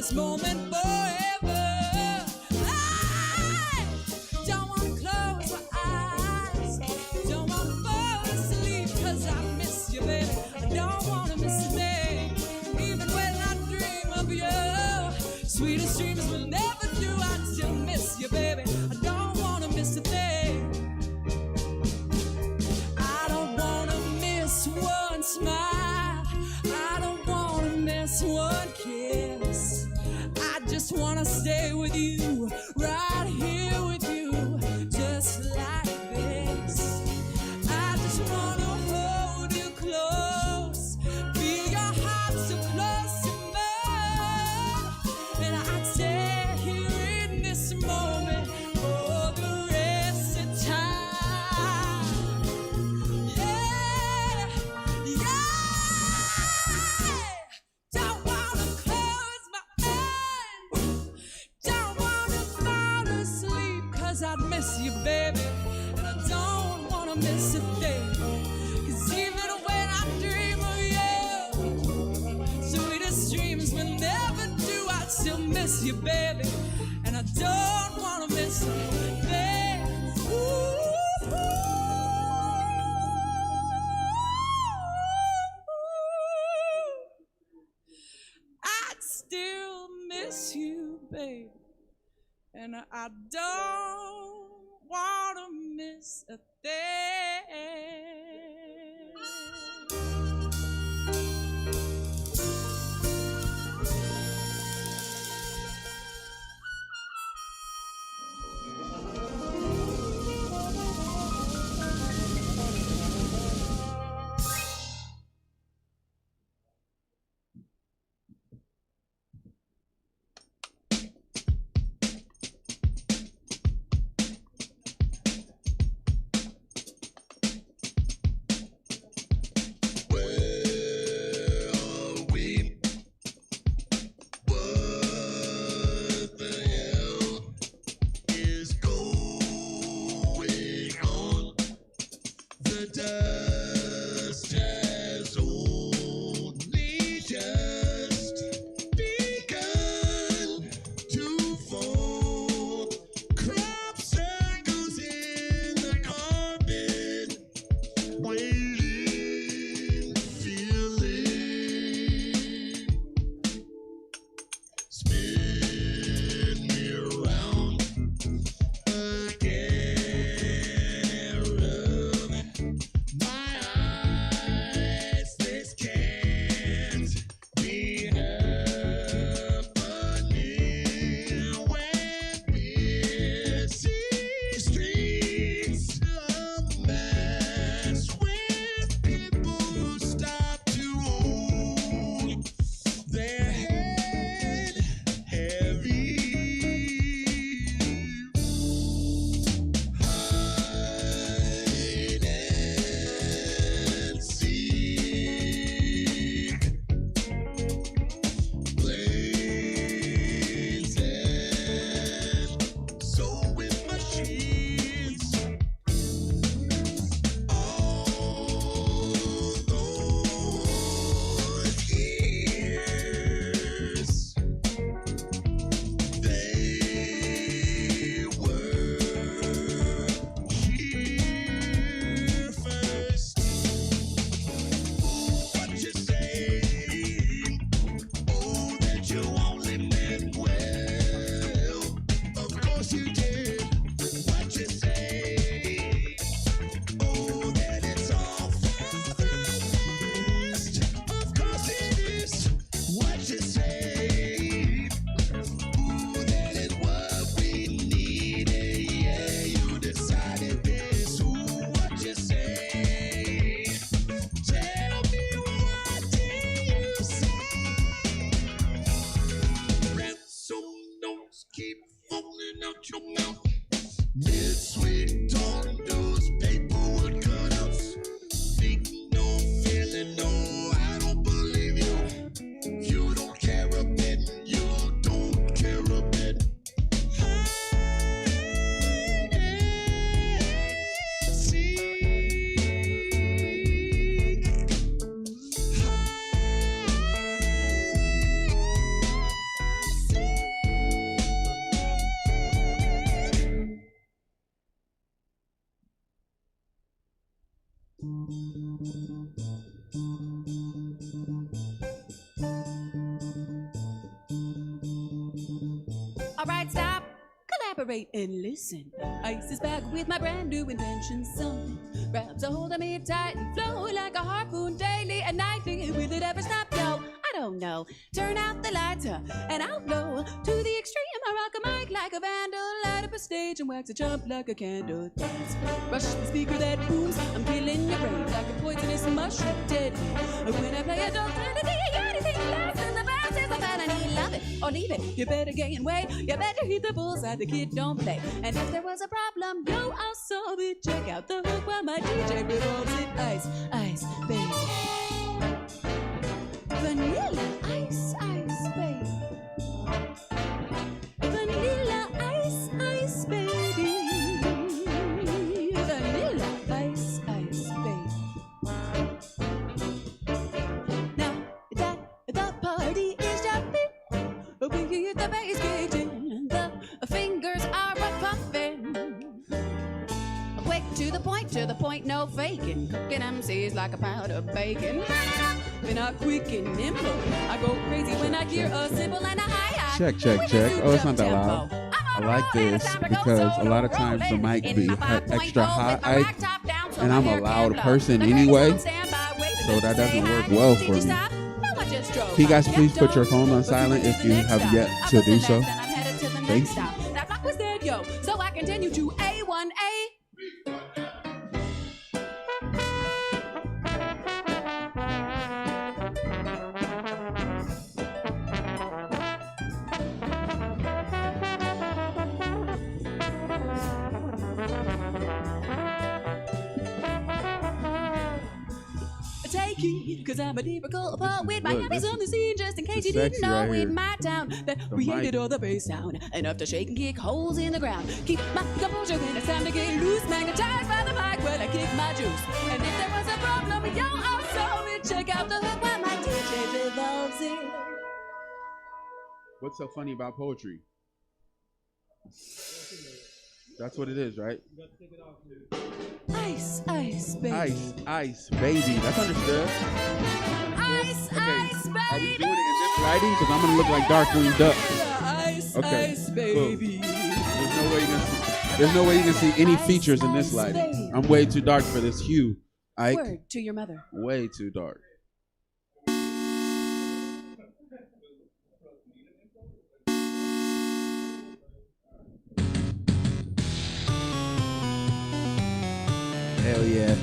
this moment forever. I don't wanna close my eyes, don't wanna fall asleep, 'cause I miss you, baby. I don't wanna miss a day, even when I dream of you. Sweetest dreams will never do, I still miss you, baby. I don't wanna miss a thing. I don't wanna miss one smile, I don't wanna miss one kiss. I just wanna stay with you, right here with you, just like this. I just wanna hold you close, feel your heart so close to mine, and I'd stay here in this moment for the rest of time. Yeah, yeah. Don't wanna close my eyes, don't wanna fall asleep, 'cause I'd miss you, baby, and I don't wanna miss a thing. 'Cause even when I dream of you, sweetest dreams will never do, I'd still miss you, baby, and I don't wanna miss a thing. I'd still miss you, baby, and I don't wanna miss a thing. All right, stop. Collaborate and listen. Ice is back with my brand new invention. Something grabs a hold of me tight and flow like a harpoon daily and nightly. Will it ever stop? Yo, I don't know. Turn out the lights and I'll blow to the extreme. I rock a mic like a vandal, light up a stage and wax a jump like a candle. Dance, rush the speaker that booms. I'm killing your brain like a poisonous mushroom, deadly. When I play a don't turn to anything less than the bounce is a felony. Love it or leave it. You better gain weight. You better hit the bullseye. The kid don't play. And if there was a problem, yo, I'll solve it. Check out the hook while my DJ revolves it. Ice, ice, baby. Vanilla ice, ice, baby. Vanilla ice, ice, baby. Vanilla ice, ice, baby. Now that the party is jumping, we hear the bass kicking, the fingers are a-pumping. Quick to the point, no faking. Cooking MCs like a pound of bacon. When I'm quick and nimble, I go crazy when I hear a cymbal and a hi-hat. Check. Oh, it's not that loud. I like this because a lot of times the mic be extra high, and I'm a loud person anyway, so that doesn't work well for me. Can you guys please put your phone on silent if you have yet to do so? Thank you. That rock was dead, yo. So I continue to A1A. Cause I'm a lyrical poet. Miami's on the scene, just in case you didn't know. Right in my town that created all the bass sound. Enough to shake and kick holes in the ground. Keep my composure when it's time to get loose. Magnetized by the mic when I kick my juice. And if there was a problem, yo, I'll solve it. Check out the hook while my DJ revolves it. What's so funny about poetry? That's what it is, right? Ice, ice, baby. Ice, baby. That's understood. Ice, ice, baby. Are we doing it in this lighting? Because I'm going to look like Darkwing Duck. Ice, ice, baby. Cool. There's no way you can see any features in this lighting. I'm way too dark for this hue. Ike. Word to your mother. Way too dark. Hell yeah.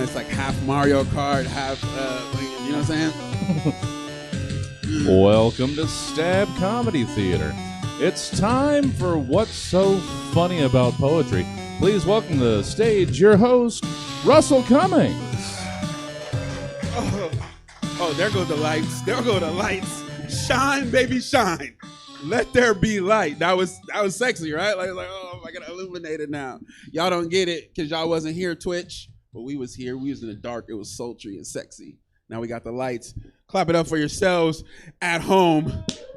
It's like half Mario Kart, half, you know what I'm saying? Welcome to Stab Comedy Theater. It's time for What's So Funny About Poetry. Please welcome to the stage your host, Russell Cummings. Oh, there go the lights. There go the lights. Shine, baby, shine. Let there be light. That was sexy, right? Like, oh, I got illuminated now. Y'all don't get it because y'all wasn't here, Twitch. But we was here. We was in the dark. It was sultry and sexy. Now we got the lights. Clap it up for yourselves at home.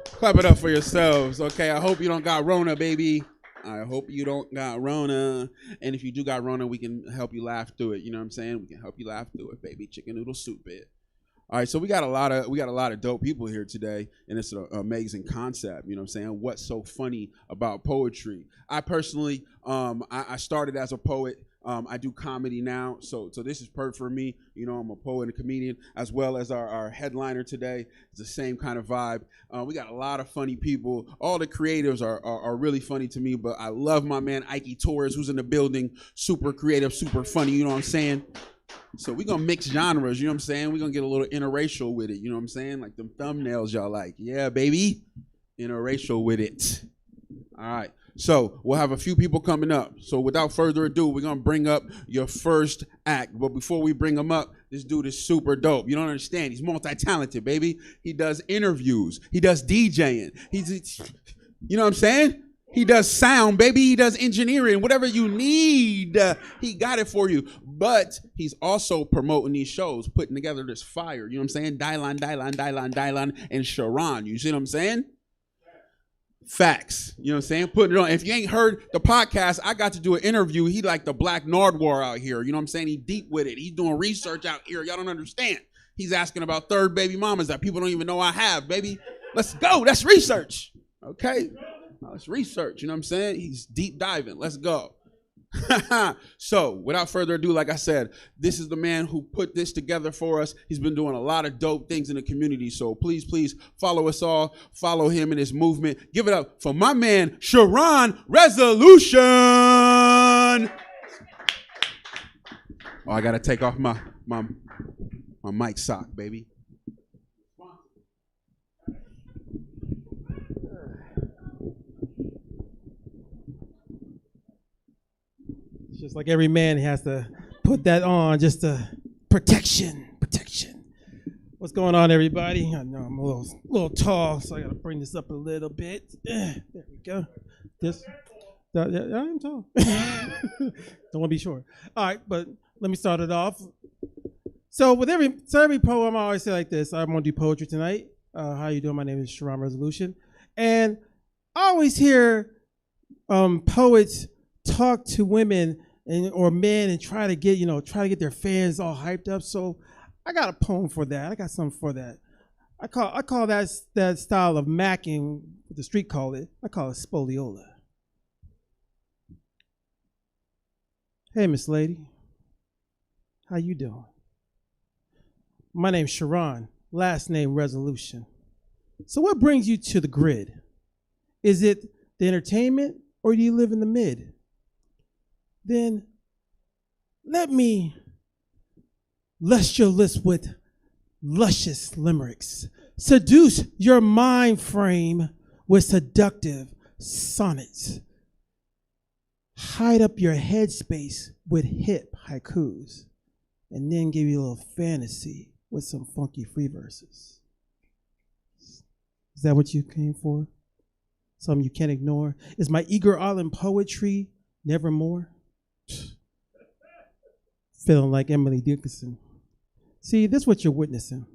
Clap it up for yourselves, okay? I hope you don't got Rona, baby. I hope you don't got Rona. And if you do got Rona, we can help you laugh through it. You know what I'm saying? We can help you laugh through it, baby. Chicken noodle soup it. All right, so we got a lot of dope people here today, and it's an amazing concept. You know what I'm saying? What's so funny about poetry? I personally, I started as a poet. I do comedy now, so this is perfect for me. You know, I'm a poet and a comedian, as well as our headliner today. It's the same kind of vibe. We got a lot of funny people. All the creatives are really funny to me, but I love my man Ike Torres, who's in the building. Super creative, super funny, you know what I'm saying? So we're going to mix genres, you know what I'm saying? We're going to get a little interracial with it, you know what I'm saying? Like them thumbnails y'all like. Yeah, baby. Interracial with it. All right. So we'll have a few people coming up. So without further ado, we're going to bring up your first act. But before we bring him up, this dude is super dope. You don't understand. He's multi-talented, baby. He does interviews. He does DJing. You know what I'm saying? He does sound, baby. He does engineering. Whatever you need, he got it for you. But he's also promoting these shows, putting together this fire. You know what I'm saying? Dylan, and Sharon. You see what I'm saying? Facts. You know what I'm saying? Putting it on. If you ain't heard the podcast, I got to do an interview. He like the Black Nardwuar out here. You know what I'm saying? He deep with it. He's doing research out here. Y'all don't understand. He's asking about third baby mamas that people don't even know I have, baby. Let's go. That's research. Okay? That's research. You know what I'm saying? He's deep diving. Let's go. So, without further ado, like I said, this is the man who put this together for us. He's been doing a lot of dope things in the community. So please, please follow us all. Follow him in his movement. Give it up for my man, Sharon Resolution. Oh, I got to take off my mic sock, baby. Just like every man has to put that on, just to protection. What's going on, everybody? I know I'm a little tall, so I gotta bring this up a little bit. There we go. I am tall. Don't want to be short. All right, but let me start it off. So with every poem, I always say like this. I'm gonna do poetry tonight. How you doing? My name is Sharon Resolution, and I always hear poets talk to women or men and try to get their fans all hyped up. So I got a poem for that. I got something for that. I call that style of macking, what the street call it. I call it spoliola. Hey, Miss Lady, how you doing? My name's Sharon, last name Resolution. So what brings you to the grid? Is it the entertainment, or do you live in the mid? Then let me lust your lips with luscious limericks, seduce your mind frame with seductive sonnets, hide up your headspace with hip haikus, and then give you a little fantasy with some funky free verses. Is that what you came for? Something you can't ignore? Is my Eager Island poetry nevermore? Feeling like Emily Dickinson. See, this is what you're witnessing.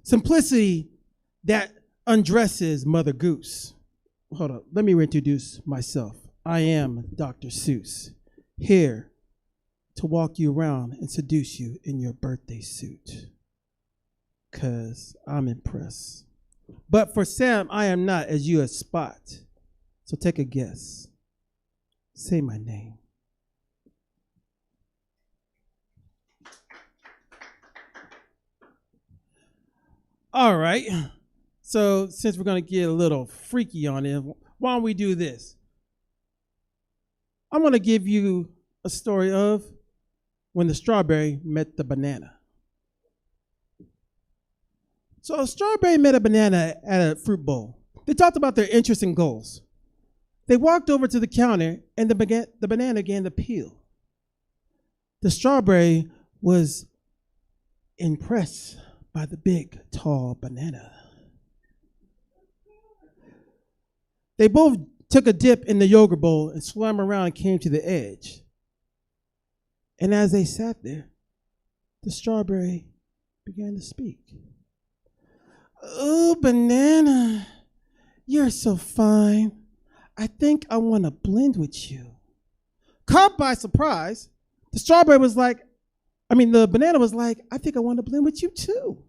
Simplicity that undresses Mother Goose. Hold up, let me reintroduce myself. I am Dr. Seuss, here to walk you around and seduce you in your birthday suit. 'Cause I'm impressed. But for Sam, I am not as you a spot. So take a guess. Say my name. All right. So since we're going to get a little freaky on it, why don't we do this? I'm going to give you a story of when the strawberry met the banana. So a strawberry met a banana at a fruit bowl. They talked about their interests and goals. They walked over to the counter, and the banana began to peel. The strawberry was impressed by the big, tall banana. They both took a dip in the yogurt bowl and swam around and came to the edge. And as they sat there, the strawberry began to speak. "Oh, banana, you're so fine. I think I want to blend with you." Caught by surprise, the banana was like, "I think I want to blend with you too."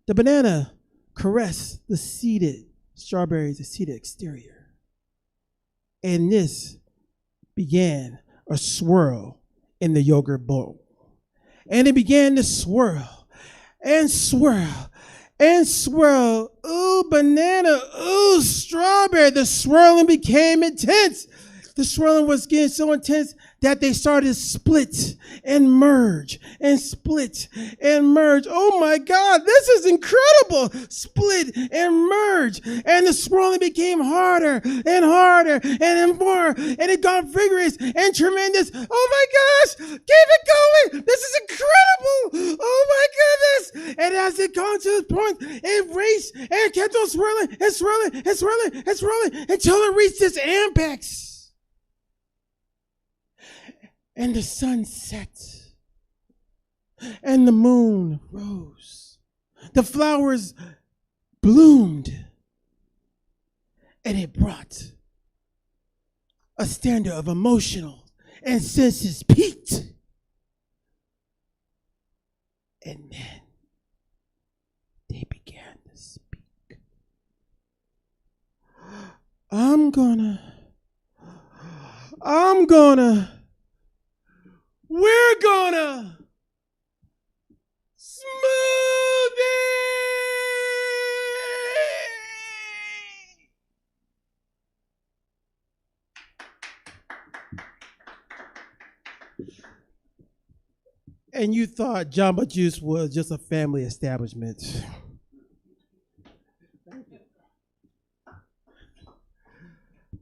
The banana caressed the strawberry's seeded exterior. And this began a swirl in the yogurt bowl. And it began to swirl and swirl and swirl. Ooh, banana, ooh, strawberry. The swirling became intense. The swirling was getting so intense that they started to split and merge and split and merge. Oh my God, this is incredible. Split and merge. And the swirling became harder and harder and more. And it got vigorous and tremendous. Oh my gosh, keep it going. This is incredible. Oh my goodness. And as it got to this point, it raced and kept on swirling and swirling and swirling and swirling until it reached its apex. And the sun set, and the moon rose. The flowers bloomed, And it brought a standard of emotional and senses peaked. And then they began to speak. We're gonna smooth it. And you thought Jamba Juice was just a family establishment.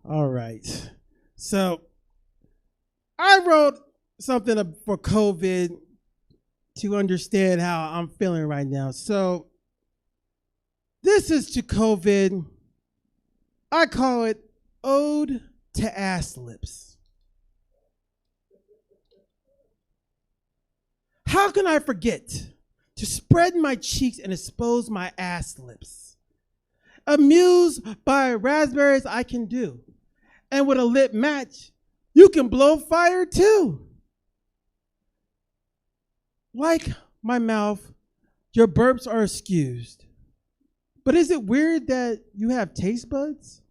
All right. So I wrote something for COVID to understand how I'm feeling right now. So this is to COVID. I call it Ode to Ass Lips. How can I forget to spread my cheeks and expose my ass lips? Amused by raspberries I can do. And with a lip match, you can blow fire too. Like my mouth, your burps are excused. But is it weird that you have taste buds?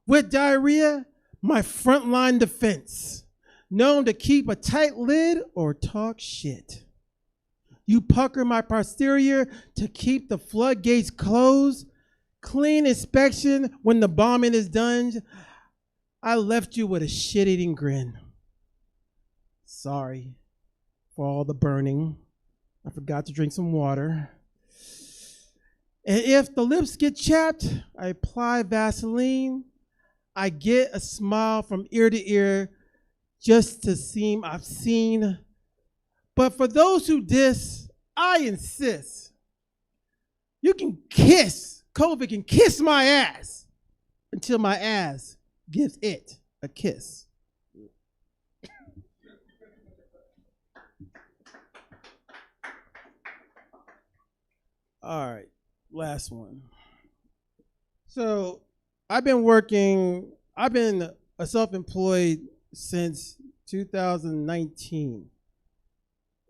With diarrhea, my frontline defense, known to keep a tight lid or talk shit. You pucker my posterior to keep the floodgates closed. Clean inspection when the bombing is done. I left you with a shit-eating grin. Sorry for all the burning. I forgot to drink some water. And if the lips get chapped, I apply Vaseline. I get a smile from ear to ear just to seem obscene. But for those who diss, I insist. You can kiss. COVID can kiss my ass until my ass gives it a kiss. All right, last one. So I've been a self-employed since 2019.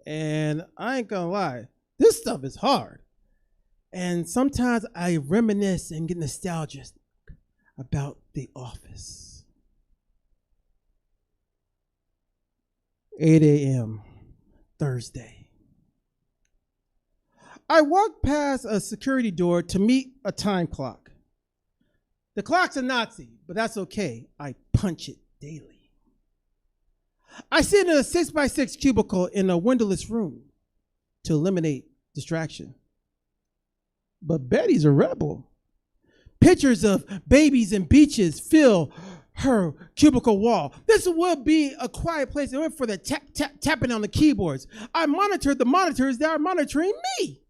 And I ain't gonna lie, this stuff is hard. And sometimes I reminisce and get nostalgic about The Office. 8 a.m. Thursday. I walk past a security door to meet a time clock. The clock's a Nazi, but that's okay. I punch it daily. I sit in a 6x6 cubicle in a windowless room to eliminate distraction. But Betty's a rebel. Pictures of babies and beaches fill her cubicle wall. This would be a quiet place except for the tapping on the keyboards. I monitored the monitors that are monitoring me.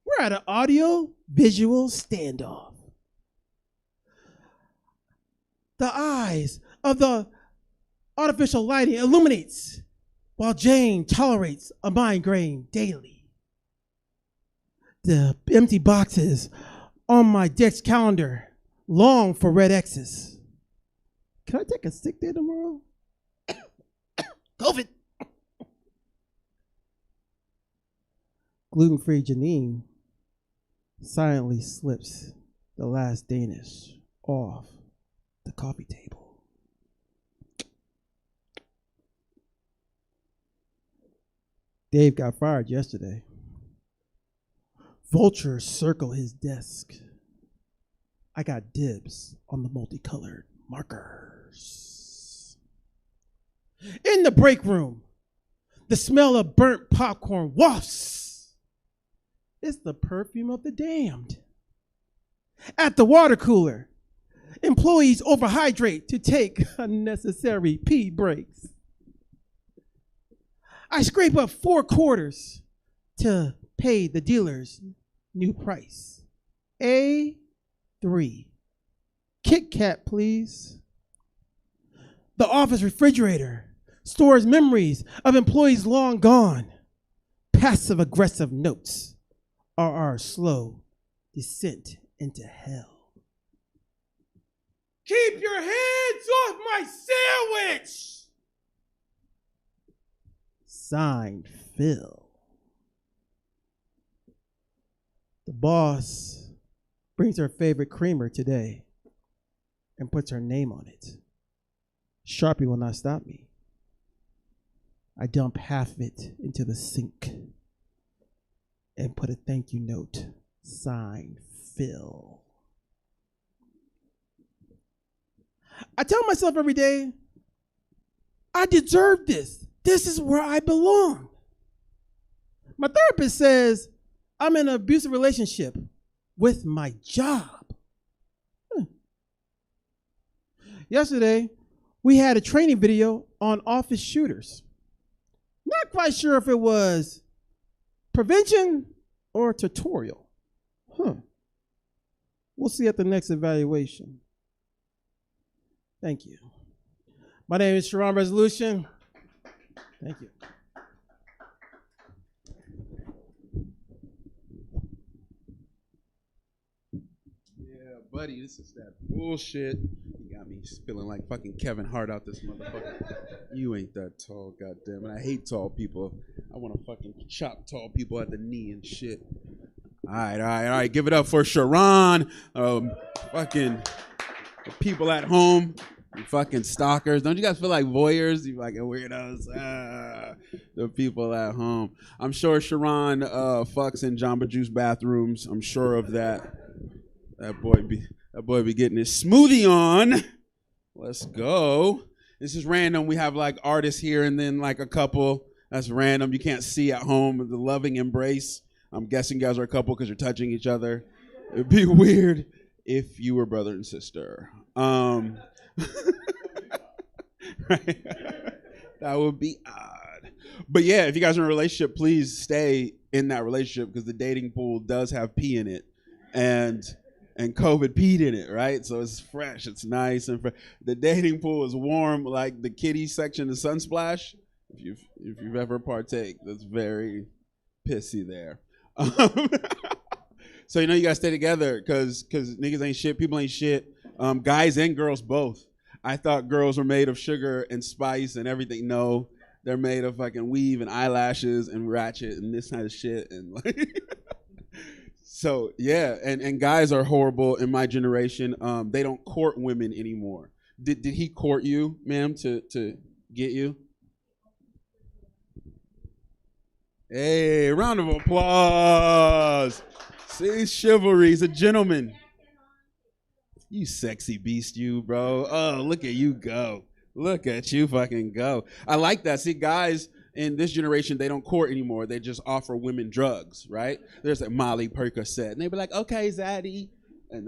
We're at an audio-visual standoff. The eyes of the artificial lighting illuminates while Jane tolerates a migraine daily. The empty boxes on my desk calendar long for red X's. Can I take a sick day tomorrow? COVID. Gluten-free Janine silently slips the last Danish off the coffee table. Dave got fired yesterday. Vultures circle his desk. I got dibs on the multicolored markers. In the break room, the smell of burnt popcorn wafts. It's the perfume of the damned. At the water cooler, employees overhydrate to take unnecessary pee breaks. I scrape up 4 quarters to pay the dealer's new price. A3. Kit Kat, please. The office refrigerator stores memories of employees long gone. Passive-aggressive notes are our slow descent into hell. Keep your hands off my sandwich! Signed, Phil. The boss brings her favorite creamer today and puts her name on it. Sharpie will not stop me. I dump half of it into the sink and put a thank you note. Signed, Phil. I tell myself every day, I deserve this. This is where I belong. My therapist says I'm in an abusive relationship with my job. Yesterday, we had a training video on office shooters. Not quite sure if it was prevention or tutorial. We'll see at the next evaluation. Thank you. My name is Sharon Resolution. Thank you. Yeah, buddy, this is that bullshit. You got me feeling like fucking Kevin Hart out this motherfucker. You ain't that tall, goddammit. I hate tall people. I want to fucking chop tall people at the knee and shit. All right. Give it up for Sharon. Fucking people at home. You fucking stalkers. Don't you guys feel like voyeurs? You fucking weirdos. The people at home. I'm sure Sharon fucks in Jamba Juice bathrooms. I'm sure of that. That boy be getting his smoothie on. Let's go. This is random. We have like artists here and then like a couple. That's random. You can't see at home the loving embrace. I'm guessing you guys are a couple because you're touching each other. It'd be weird if you were brother and sister. Right? That would be odd. But yeah, if you guys are in a relationship, please stay in that relationship because the dating pool does have pee in it. And COVID peed in it, right? So it's fresh, it's nice, and the dating pool is warm, like the kiddie section of Sunsplash. If you've ever partake, that's very pissy there. So you know you gotta stay together because niggas ain't shit, people ain't shit. Guys and girls both. I thought girls were made of sugar and spice and everything. No, they're made of fucking weave and eyelashes and ratchet and this kind of shit and like. So yeah, and guys are horrible in my generation. They don't court women anymore. Did he court you, ma'am, to get you? Hey, round of applause. See, chivalry's a gentleman. You sexy beast, you, bro. Oh, look at you go. Look at you fucking go. I like that. See, guys in this generation, they don't court anymore. They just offer women drugs, right? There's a Molly Percocet. And they be like, okay, Zaddy. And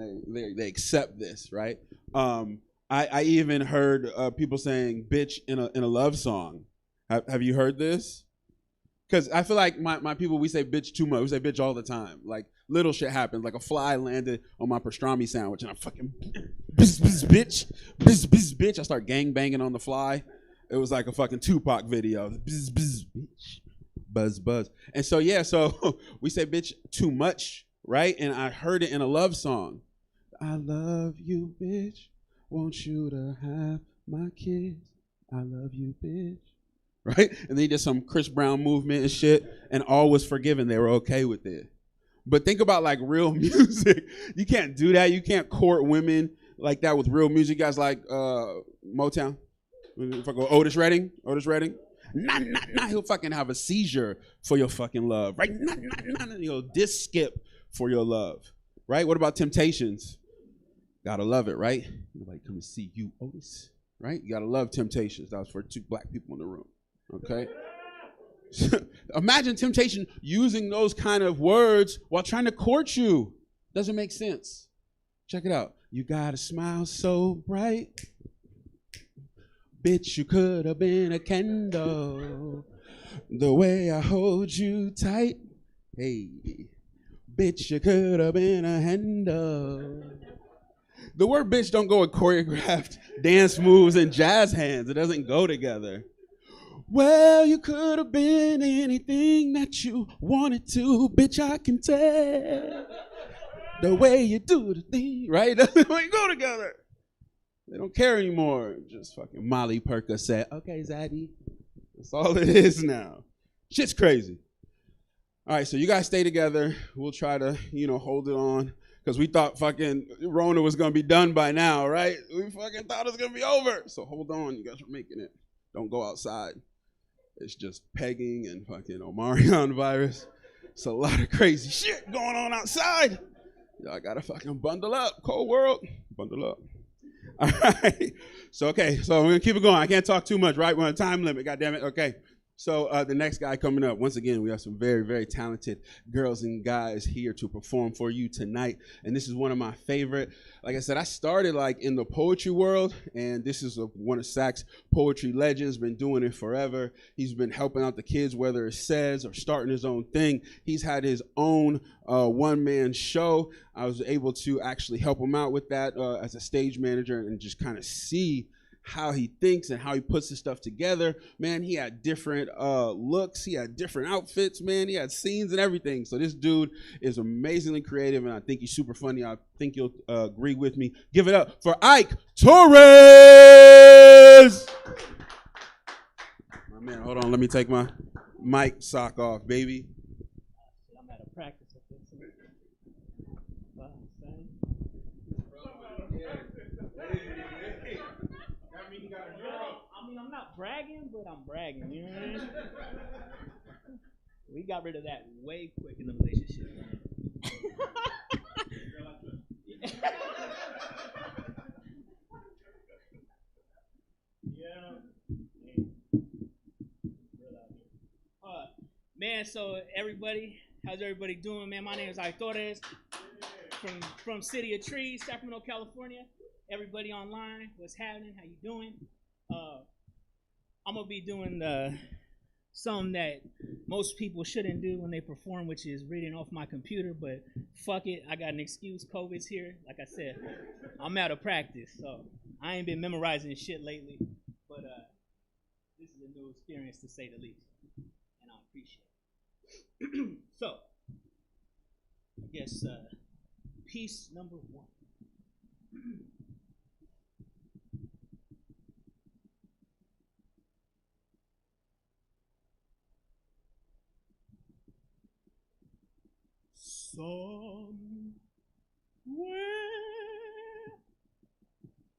they accept this, right? I even heard people saying bitch in a love song. Have you heard this? Because I feel like my people, we say bitch too much. We say bitch all the time. Like, little shit happens. Like a fly landed on my pastrami sandwich, and I fucking bitch. I start gang banging on the fly. It was like a fucking Tupac video. Bitch. Buzz. And so, yeah, so we say bitch too much, right? And I heard it in a love song. I love you, bitch. Want you to have my kids. I love you, bitch. Right? And they did some Chris Brown movement and shit, and all was forgiven. They were okay with it. But think about like real music. You can't do that. You can't court women like that with real music. You guys like Motown? If I go Otis Redding? Nah. He'll fucking have a seizure for your fucking love. Right? Nah. He'll disc skip for your love. Right? What about Temptations? Gotta love it, right? Nobody come to see you, Otis. Right? You gotta love Temptations. That was for 2 black people in the room. Okay? Imagine Temptation using those kind of words while trying to court you. Doesn't make sense. Check it out. You got a smile so bright. Bitch, you could have been a candle. The way I hold you tight. Hey, bitch, you could have been a handle. The word bitch don't go with choreographed dance moves and jazz hands. It doesn't go together. Well, you could have been anything that you wanted to, bitch, I can tell. The way you do the thing, right? It doesn't go together. They don't care anymore. Just fucking Molly Percocet. Okay, Zaddy. That's all it is now. Shit's crazy. All right, so you guys stay together. We'll try to, hold it on. Because we thought fucking Rona was going to be done by now, right? We fucking thought it was going to be over. So hold on. You guys are making it. Don't go outside. It's just pegging and fucking Omarion virus. It's a lot of crazy shit going on outside. Y'all got to fucking bundle up. Cold world. Bundle up. All right. So, okay. So we're going to keep it going. I can't talk too much, right? We're on a time limit. God damn it. Okay. So the next guy coming up, once again, we have some very, very talented girls and guys here to perform for you tonight. And this is one of my favorite. Like I said, I started like in the poetry world, and this is one of Sac's poetry legends, been doing it forever. He's been helping out the kids, whether it's SES or starting his own thing. He's had his own one-man show. I was able to actually help him out with that as a stage manager and just kind of see how he thinks and how he puts his stuff together. Man, he had different looks. He had different outfits, man. He had scenes and everything. So this dude is amazingly creative, and I think he's super funny. I think you'll agree with me. Give it up for Ike Torres! My man, hold on. Let me take my mic sock off, baby. I'm out of practice at this. I'm not bragging, but I'm bragging. You know what I mean? We got rid of that way quick in the relationship. Man, so everybody, how's everybody doing, man? My name is Ike Torres from City of Trees, Sacramento, California. Everybody online, what's happening? How you doing? I'm gonna be doing something that most people shouldn't do when they perform, which is reading off my computer, but fuck it, I got an excuse. COVID's here. Like I said, I'm out of practice, so I ain't been memorizing shit lately, but this is a new experience to say the least, and I appreciate it. So, I guess piece number one. Somewhere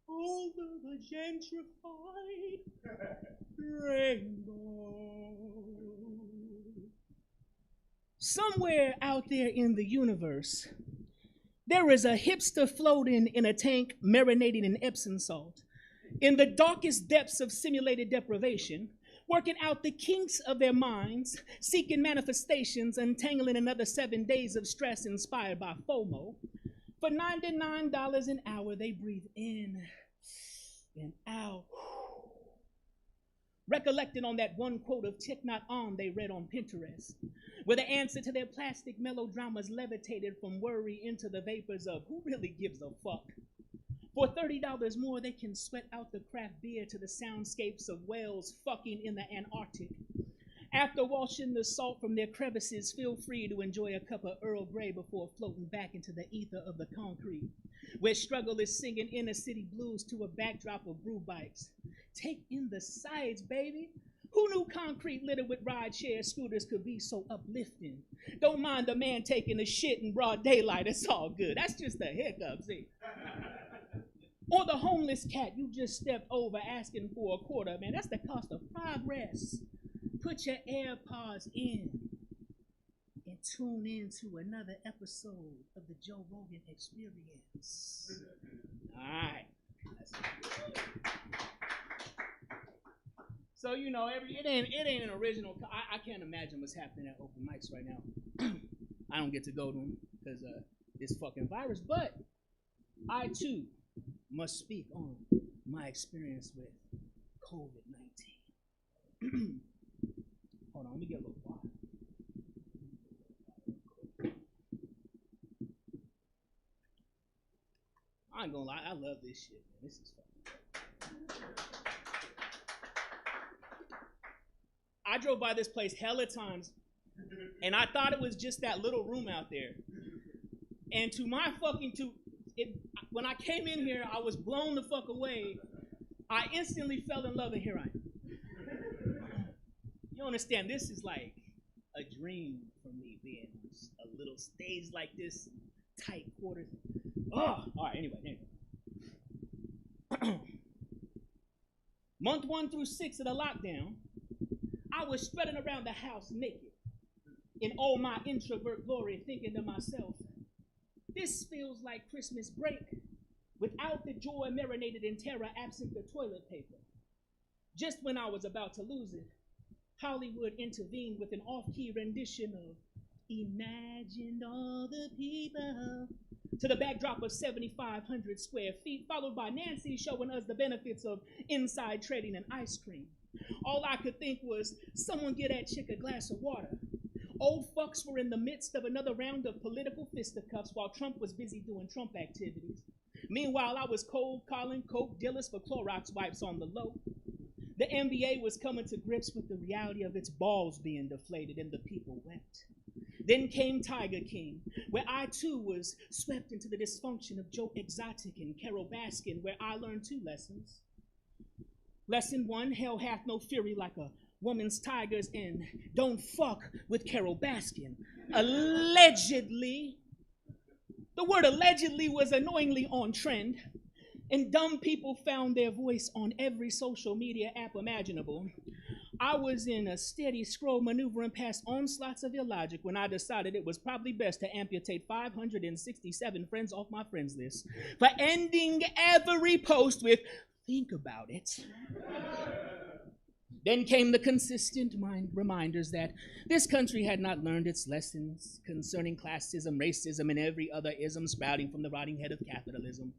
over the gentrified rainbow, somewhere out there in the universe, there is a hipster floating in a tank marinating in Epsom salt. In the darkest depths of simulated deprivation, working out the kinks of their minds, seeking manifestations, untangling another 7 days of stress inspired by FOMO. For $99 an hour, they breathe in and out. Recollecting on that one quote of Thich Nhat Hanh they read on Pinterest, where the answer to their plastic melodramas levitated from worry into the vapors of who really gives a fuck. For $30 more, they can sweat out the craft beer to the soundscapes of whales fucking in the Antarctic. After washing the salt from their crevices, feel free to enjoy a cup of Earl Grey before floating back into the ether of the concrete, where struggle is singing inner city blues to a backdrop of brew bikes. Take in the sights, baby. Who knew concrete littered with rideshare scooters could be so uplifting? Don't mind the man taking a shit in broad daylight. It's all good. That's just a hiccup, see? Or the homeless cat you just stepped over asking for a quarter, man. That's the cost of progress. Put your AirPods in and tune in to another episode of the Joe Rogan Experience. All right. So, you know, it ain't an original. I can't imagine what's happening at open mics right now. I don't get to go to them because this fucking virus. But I, too, must speak on my experience with COVID-19. Hold on, let me get a little quiet. I ain't gonna lie, I love this shit, man. This is fun. I drove by this place hella times, and I thought it was just that little room out there. And to my fucking when I came in here, I was blown the fuck away. I instantly fell in love, and here I am. You understand, this is like a dream for me, being a little stage like this, tight quarters. Oh, all right, anyway. Month 1 through 6 of the lockdown, I was strutting around the house naked in all my introvert glory, thinking to myself, this feels like Christmas break without the joy marinated in terror absent the toilet paper. Just when I was about to lose it, Hollywood intervened with an off-key rendition of Imagine All the People to the backdrop of 7,500 square feet, followed by Nancy showing us the benefits of inside trading and ice cream. All I could think was, someone get that chick a glass of water. Old fucks were in the midst of another round of political fisticuffs while Trump was busy doing Trump activities. Meanwhile, I was cold calling coke dealers for Clorox wipes on the low. The NBA was coming to grips with the reality of its balls being deflated and the people wept. Then came Tiger King, where I too was swept into the dysfunction of Joe Exotic and Carol Baskin, where I learned 2 lessons. Lesson 1, hell hath no fury like a woman's tigers, and don't fuck with Carol Baskin. Allegedly. The word allegedly was annoyingly on trend, and dumb people found their voice on every social media app imaginable. I was in a steady scroll maneuvering past onslaughts of illogic when I decided it was probably best to amputate 567 friends off my friends list for ending every post with, think about it. Then came the consistent reminders that this country had not learned its lessons concerning classism, racism, and every other ism sprouting from the rotting head of capitalism.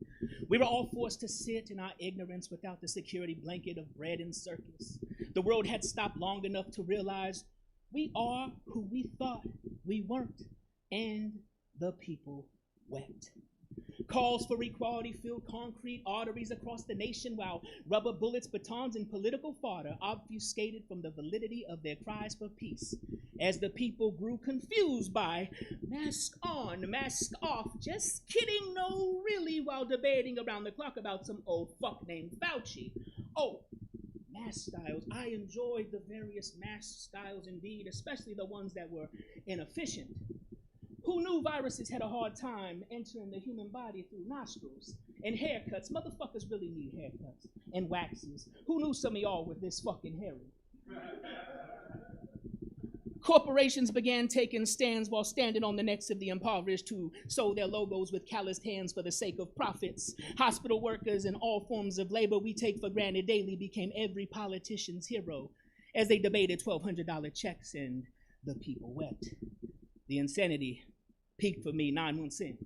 We were all forced to sit in our ignorance without the security blanket of bread and circus. The world had stopped long enough to realize we are who we thought we weren't, and the people wept. Calls for equality filled concrete arteries across the nation, while rubber bullets, batons, and political fodder obfuscated from the validity of their cries for peace, as the people grew confused by mask on, mask off, just kidding, no really, while debating around the clock about some old fuck named Fauci. Oh, mask styles. I enjoyed the various mask styles indeed, especially the ones that were inefficient. Who knew viruses had a hard time entering the human body through nostrils? And haircuts. Motherfuckers really need haircuts. And waxes. Who knew some of y'all were this fucking hairy? Corporations began taking stands while standing on the necks of the impoverished who sold their logos with calloused hands for the sake of profits. Hospital workers and all forms of labor we take for granted daily became every politician's hero as they debated $1,200 checks, and the people wept. The insanity peaked for me 9 months in.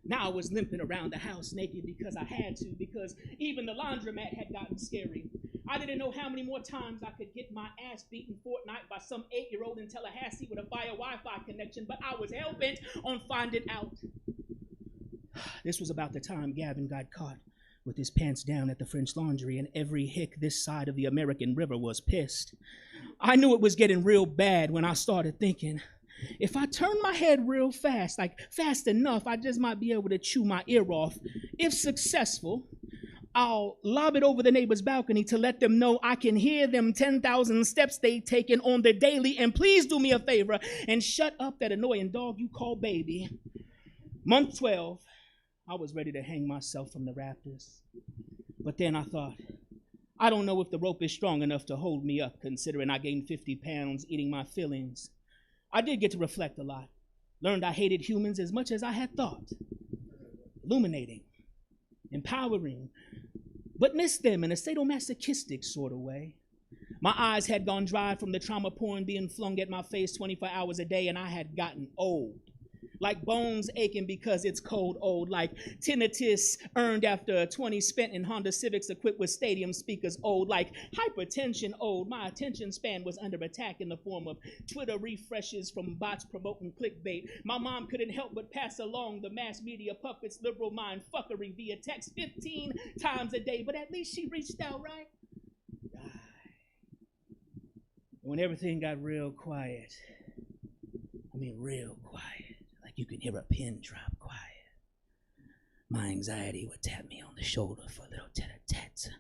Now I was limping around the house naked because I had to, because even the laundromat had gotten scary. I didn't know how many more times I could get my ass beaten Fortnite by some 8-year-old in Tallahassee with a fire Wi-Fi connection, but I was hell-bent on finding out. This was about the time Gavin got caught with his pants down at the French Laundry, and every hick this side of the American River was pissed. I knew it was getting real bad when I started thinking, if I turn my head real fast, like fast enough, I just might be able to chew my ear off. If successful, I'll lob it over the neighbor's balcony to let them know I can hear them 10,000 steps they taken on the daily, and please do me a favor and shut up that annoying dog you call baby. Month 12, I was ready to hang myself from the rafters. But then I thought, I don't know if the rope is strong enough to hold me up, considering I gained 50 pounds eating my fillings. I did get to reflect a lot. Learned I hated humans as much as I had thought. Illuminating, empowering, but missed them in a sadomasochistic sort of way. My eyes had gone dry from the trauma porn being flung at my face 24 hours a day, and I had gotten old. Like bones aching because it's cold old, like tinnitus earned after 20 spent in Honda Civics equipped with stadium speakers old, like hypertension old. My attention span was under attack in the form of Twitter refreshes from bots promoting clickbait. My mom couldn't help but pass along the mass media puppets liberal mind fuckery via text 15 times a day, but at least she reached out, right? When everything got real quiet, real quiet, like you can hear a pin drop quiet, my anxiety would tap me on the shoulder for a little tete-a-tete,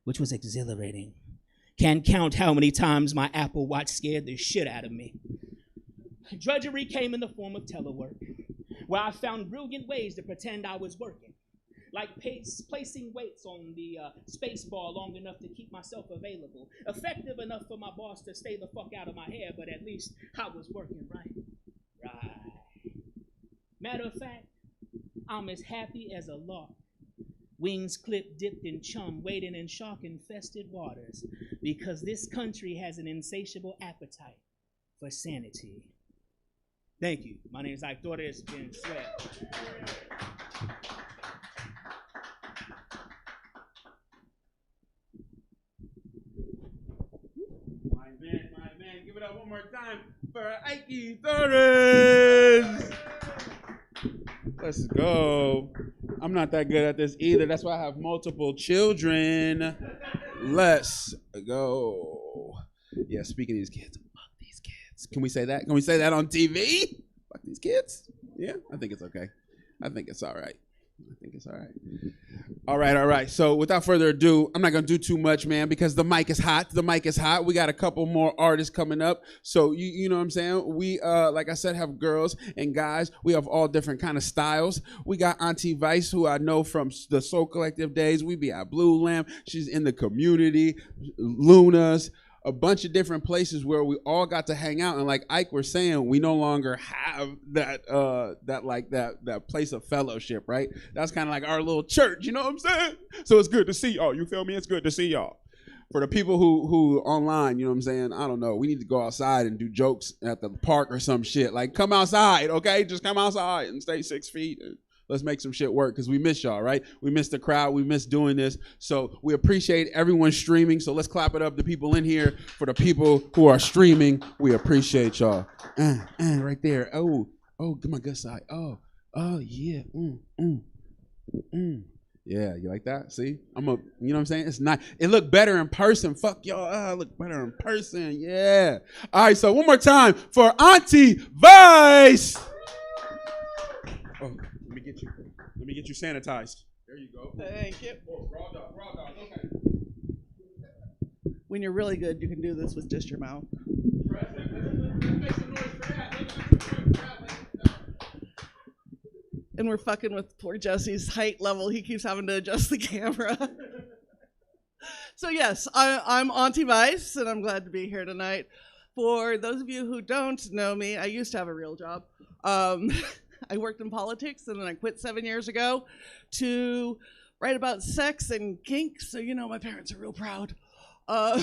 which was exhilarating. Can't count how many times my Apple Watch scared the shit out of me. Drudgery came in the form of telework, where I found brilliant ways to pretend I was working, like placing weights on the space bar long enough to keep myself available, effective enough for my boss to stay the fuck out of my hair, but at least I was working right. Right. Matter of fact, I'm as happy as a lark, wings clipped, dipped in chum, wading in shark-infested waters, because this country has an insatiable appetite for sanity. Thank you. My name is Ike Torres. Been Sweat. My man. Give it up one more time for Ike Torres. Let's go. I'm not that good at this either. That's why I have multiple children. Let's go. Yeah, speaking of these kids, fuck these kids. Can we say that? Can we say that on TV? Fuck these kids? Yeah, I think it's okay. I think it's all right. All right. So without further ado, I'm not going to do too much, man, because the mic is hot. We got a couple more artists coming up. So you know what I'm saying? We, like I said, have girls and guys. We have all different kind of styles. We got Auntie Vice, who I know from the Soul Collective days. We be at Blue Lamp. She's in the community, Luna's, a bunch of different places where we all got to hang out. And like Ike was saying, we no longer have that place of fellowship, right? That's kind of like our little church, you know what I'm saying? So it's good to see y'all. You feel me? It's good to see y'all. For the people who online, you know what I'm saying? I don't know. We need to go outside and do jokes at the park or some shit. Like, come outside, okay? Just come outside and stay 6 feet. And let's make some shit work, because we miss y'all, right? We miss the crowd. We miss doing this. So we appreciate everyone streaming. So let's clap it up to people in here. For the people who are streaming, we appreciate y'all. Right there. Oh, get my good side. Oh, yeah. Yeah, you like that? See? You know what I'm saying? It's not, it looked better in person. Fuck y'all. Look better in person. Yeah. All right, so one more time for Auntie Vice. Oh, let me get you sanitized. There you go. Thank you. Oh, raw dog, okay. When you're really good, you can do this with just your mouth. Make some noise for that. And we're fucking with poor Jesse's height level. He keeps having to adjust the camera. So yes, I'm Auntie Vice, and I'm glad to be here tonight. For those of you who don't know me, I used to have a real job. I worked in politics, and then I quit 7 years ago to write about sex and kink. So, you know, my parents are real proud. Right?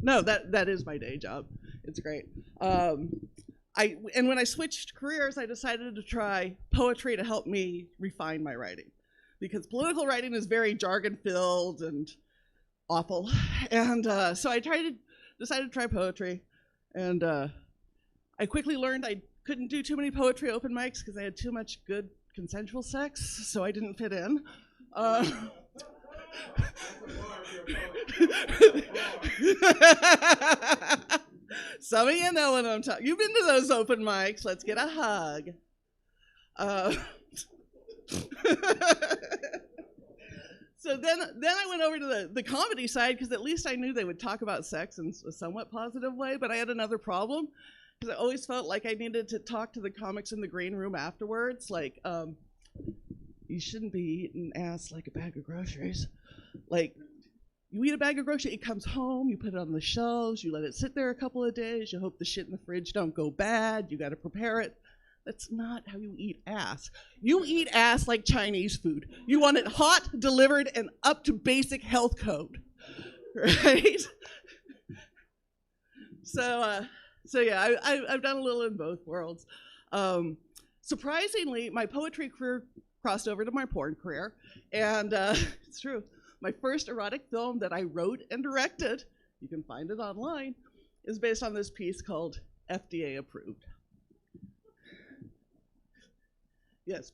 No, that is my day job. It's great. And when I switched careers, I decided to try poetry to help me refine my writing, because political writing is very jargon-filled and awful. And so I decided to try poetry. And I quickly learned I couldn't do too many poetry open mics because I had too much good consensual sex, so I didn't fit in. Some of you know what I'm talking. You've been to those open mics. Let's get a hug. So then I went over to the comedy side, because at least I knew they would talk about sex in a somewhat positive way. But I had another problem, because I always felt like I needed to talk to the comics in the green room afterwards. Like, you shouldn't be eating ass like a bag of groceries. Like, you eat a bag of groceries, it comes home, you put it on the shelves, you let it sit there a couple of days, you hope the shit in the fridge don't go bad, you got to prepare it. That's not how you eat ass. You eat ass like Chinese food. You want it hot, delivered, and up to basic health code, right? So yeah, I've done a little in both worlds. Surprisingly, my poetry career crossed over to my porn career, and it's true. My first erotic film that I wrote and directed, you can find it online, is based on this piece called FDA Approved. Yes,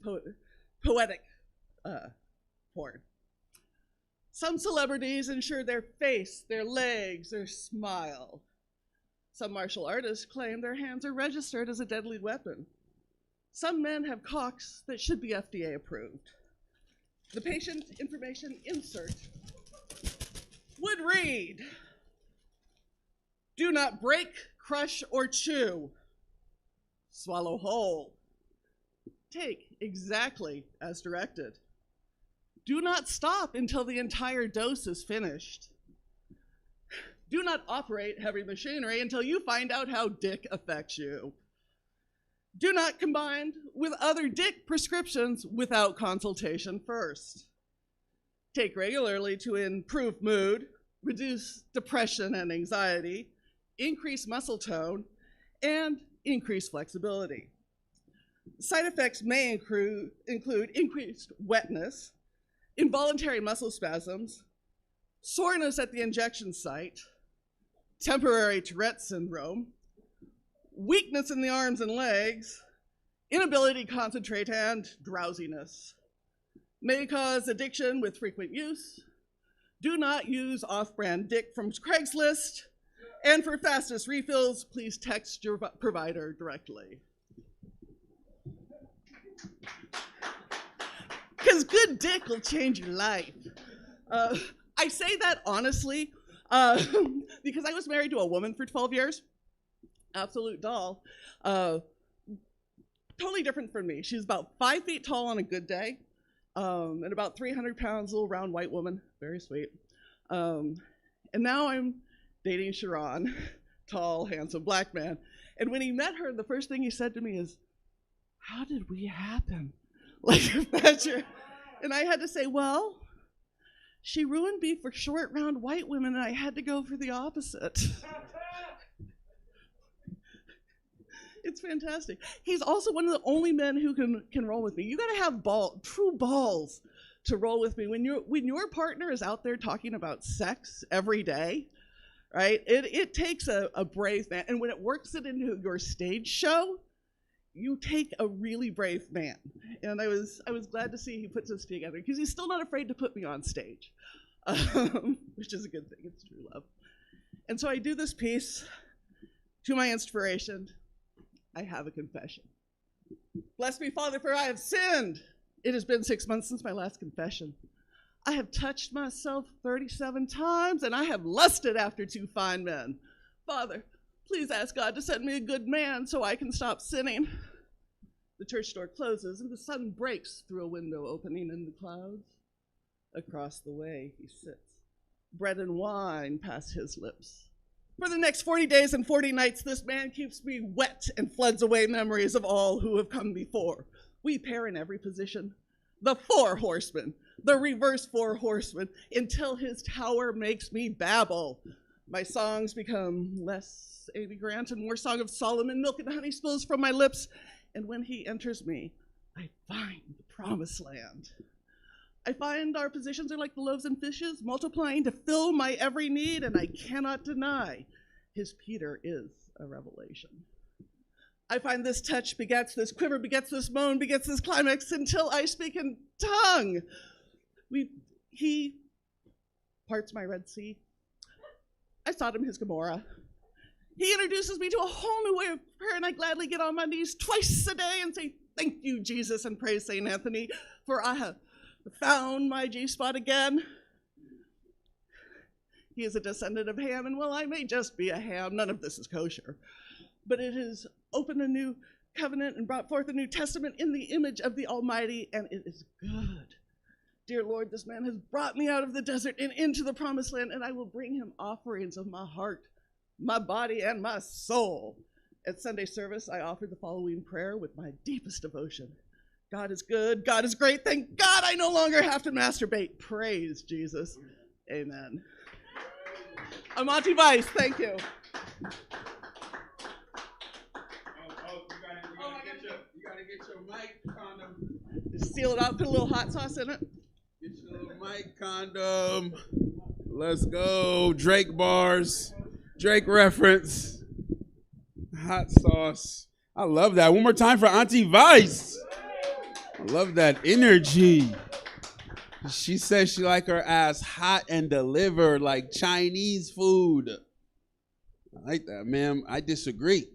poetic porn. Some celebrities ensure their face, their legs, their smile. Some martial artists claim their hands are registered as a deadly weapon. Some men have cocks that should be FDA approved. The patient information insert would read, do not break, crush, or chew. Swallow whole. Take exactly as directed. Do not stop until the entire dose is finished. Do not operate heavy machinery until you find out how dick affects you. Do not combine with other dick prescriptions without consultation first. Take regularly to improve mood, reduce depression and anxiety, increase muscle tone, and increase flexibility. Side effects may include increased wetness, involuntary muscle spasms, soreness at the injection site, temporary Tourette syndrome, weakness in the arms and legs, inability to concentrate, and drowsiness. May cause addiction with frequent use. Do not use off-brand dick from Craigslist. And for fastest refills, please text your provider directly. Because good dick will change your life. I say that honestly because I was married to a woman for 12 years. Absolute doll. Totally different from me. She's about 5 feet tall on a good day, and about 300 pounds, little round white woman. Very sweet. And now I'm dating Sharon, tall, handsome black man. And when he met her, the first thing he said to me is, how did we happen? Like, and I had to say, well, she ruined me for short, round white women, and I had to go for the opposite. It's fantastic. He's also one of the only men who can roll with me. You gotta have true balls to roll with me. When your partner is out there talking about sex every day, right? It takes a brave man. And when it works it into your stage show, you take a really brave man. And I was glad to see he puts this together because he's still not afraid to put me on stage, which is a good thing. It's true love. And so I do this piece to my inspiration. I have a confession. Bless me, Father, for I have sinned. It has been 6 months since my last confession. I have touched myself 37 times, and I have lusted after 2 fine men. Father, please ask God to send me a good man so I can stop sinning. The church door closes, and the sun breaks through a window opening in the clouds. Across the way he sits. Bread and wine pass his lips. For the next 40 days and 40 nights, this man keeps me wet and floods away memories of all who have come before. We pair in every position. The 4 horsemen, the reverse 4 horsemen, until his tower makes me babble. My songs become less Amy Grant and more Song of Solomon. Milk and honey spills from my lips. And when he enters me, I find the promised land. I find our positions are like the loaves and fishes, multiplying to fill my every need, and I cannot deny his Peter is a revelation. I find this touch begets this quiver, begets this moan, begets this climax until I speak in tongue. He parts my Red Sea. I Sodom his Gomorrah. He introduces me to a whole new way of prayer, and I gladly get on my knees twice a day and say, thank you, Jesus, and praise St. Anthony, for I have found my G-spot again. He is a descendant of Ham, and well, I may just be a ham. None of this is kosher. But it has opened a new covenant and brought forth a new testament in the image of the Almighty, and it is good. Dear Lord, this man has brought me out of the desert and into the promised land, and I will bring him offerings of my heart, my body, and my soul. At Sunday service, I offered the following prayer with my deepest devotion. God is good, God is great, thank God I no longer have to masturbate. Praise Jesus. Amen. I'm Auntie Vice, thank you. You gotta get your mic condom. Just seal it up, put a little hot sauce in it. Get your little mic condom. Let's go. Drake bars. Drake reference. Hot sauce. I love that. One more time for Auntie Vice. I love that energy. She says she like her ass hot and delivered like Chinese food. I like that, ma'am. I disagree.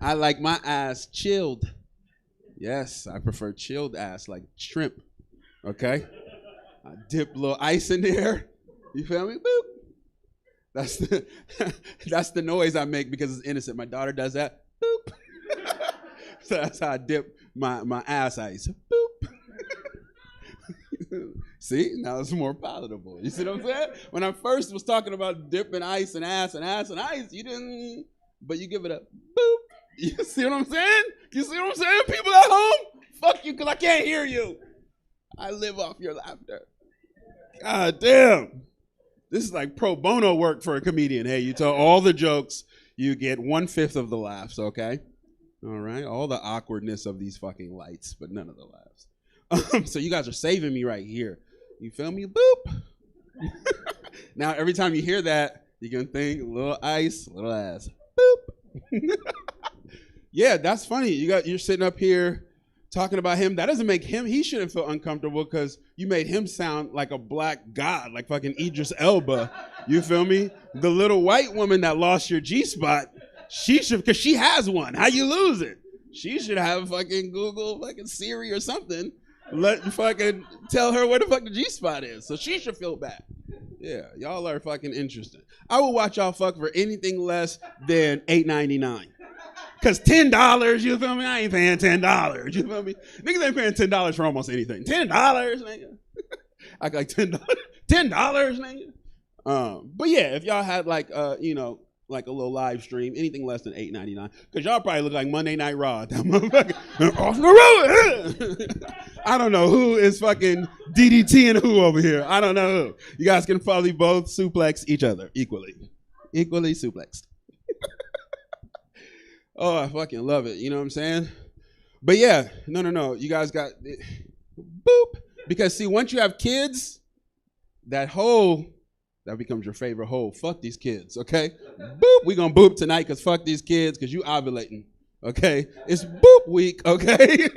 I like my ass chilled. Yes, I prefer chilled ass like shrimp. Okay? I dip a little ice in there. You feel me? Boop. That's the noise I make because it's innocent. My daughter does that. Boop. So that's how I dip my ass ice. Boop. See, now it's more palatable. You see what I'm saying? When I first was talking about dipping ice and ass and ass and ice, you didn't, but you give it a boop. You see what I'm saying? You see what I'm saying? People at home, fuck you because I can't hear you. I live off your laughter. God damn. This is like pro bono work for a comedian. Hey, you tell all the jokes, you get 1/5 of the laughs, okay? All right? All the awkwardness of these fucking lights, but none of the laughs. So you guys are saving me right here. You feel me? Boop. Now, every time you hear that, you can think a little ice, a little ass. Boop. Yeah, that's funny. You're sitting up here talking about him. That doesn't make him, he shouldn't feel uncomfortable because you made him sound like a black god, like fucking Idris Elba. You feel me? The little white woman that lost your G-spot, she should, because she has one. How you lose it? She should have fucking Google, fucking Siri or something. Let fucking tell her where the fuck the G-spot is. So she should feel bad. Yeah, y'all are fucking interesting. I will watch y'all fuck for anything less than $8.99. Cause $10, you feel me? I ain't paying $10. You feel me? Niggas ain't paying $10 for almost anything. $10, nigga. I got like $10. $10, nigga. But yeah, if y'all had like like a little live stream, anything less than $8.99, because y'all probably look like Monday Night Raw. That motherfucker off the road. I don't know who is fucking DDT and who over here. I don't know who. You guys can probably both suplex each other equally. Equally suplexed. Oh, I fucking love it. You know what I'm saying? But yeah, no. You guys got it. Boop. Because see, once you have kids, that hole, that becomes your favorite hole. Fuck these kids, okay? Boop. We gonna boop tonight because fuck these kids because you ovulating, okay? It's boop week, okay?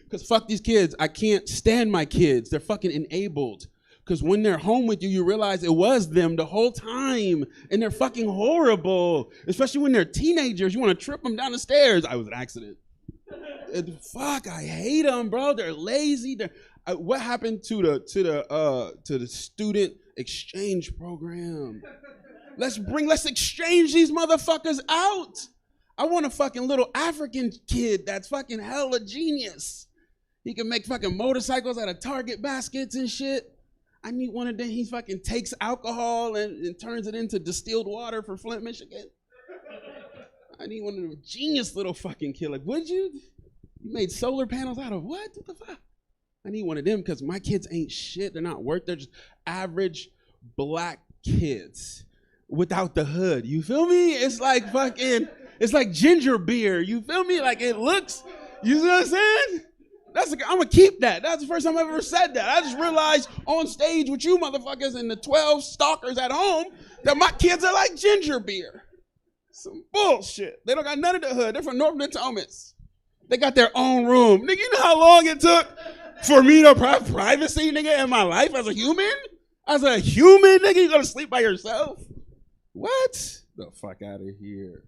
Because fuck these kids. I can't stand my kids. They're fucking enabled. Because when they're home with you, you realize it was them the whole time. And they're fucking horrible. Especially when they're teenagers. You want to trip them down the stairs. I was an accident. Fuck, I hate them, bro. They're lazy. What happened to the student exchange program? Let's exchange these motherfuckers out. I want a fucking little African kid that's fucking hella genius. He can make fucking motorcycles out of Target baskets and shit. I need one of them. He fucking takes alcohol and turns it into distilled water for Flint, Michigan. I need one of them genius little fucking kids. Like, would you? You made solar panels out of what? What the fuck? I need one of them because my kids ain't shit. They're not worth. They're just average black kids without the hood. You feel me? It's like fucking, it's like ginger beer. You feel me? Like it looks, you know what I'm saying? I'm gonna keep that. That's the first time I've ever said that. I just realized on stage with you motherfuckers and the 12 stalkers at home that my kids are like ginger beer. Some bullshit. They don't got none of the hood. They're from North Natomas. They got their own room. Nigga, you know how long it took for me to have privacy, nigga, in my life as a human? As a human, nigga, you gonna sleep by yourself? What? The fuck out of here.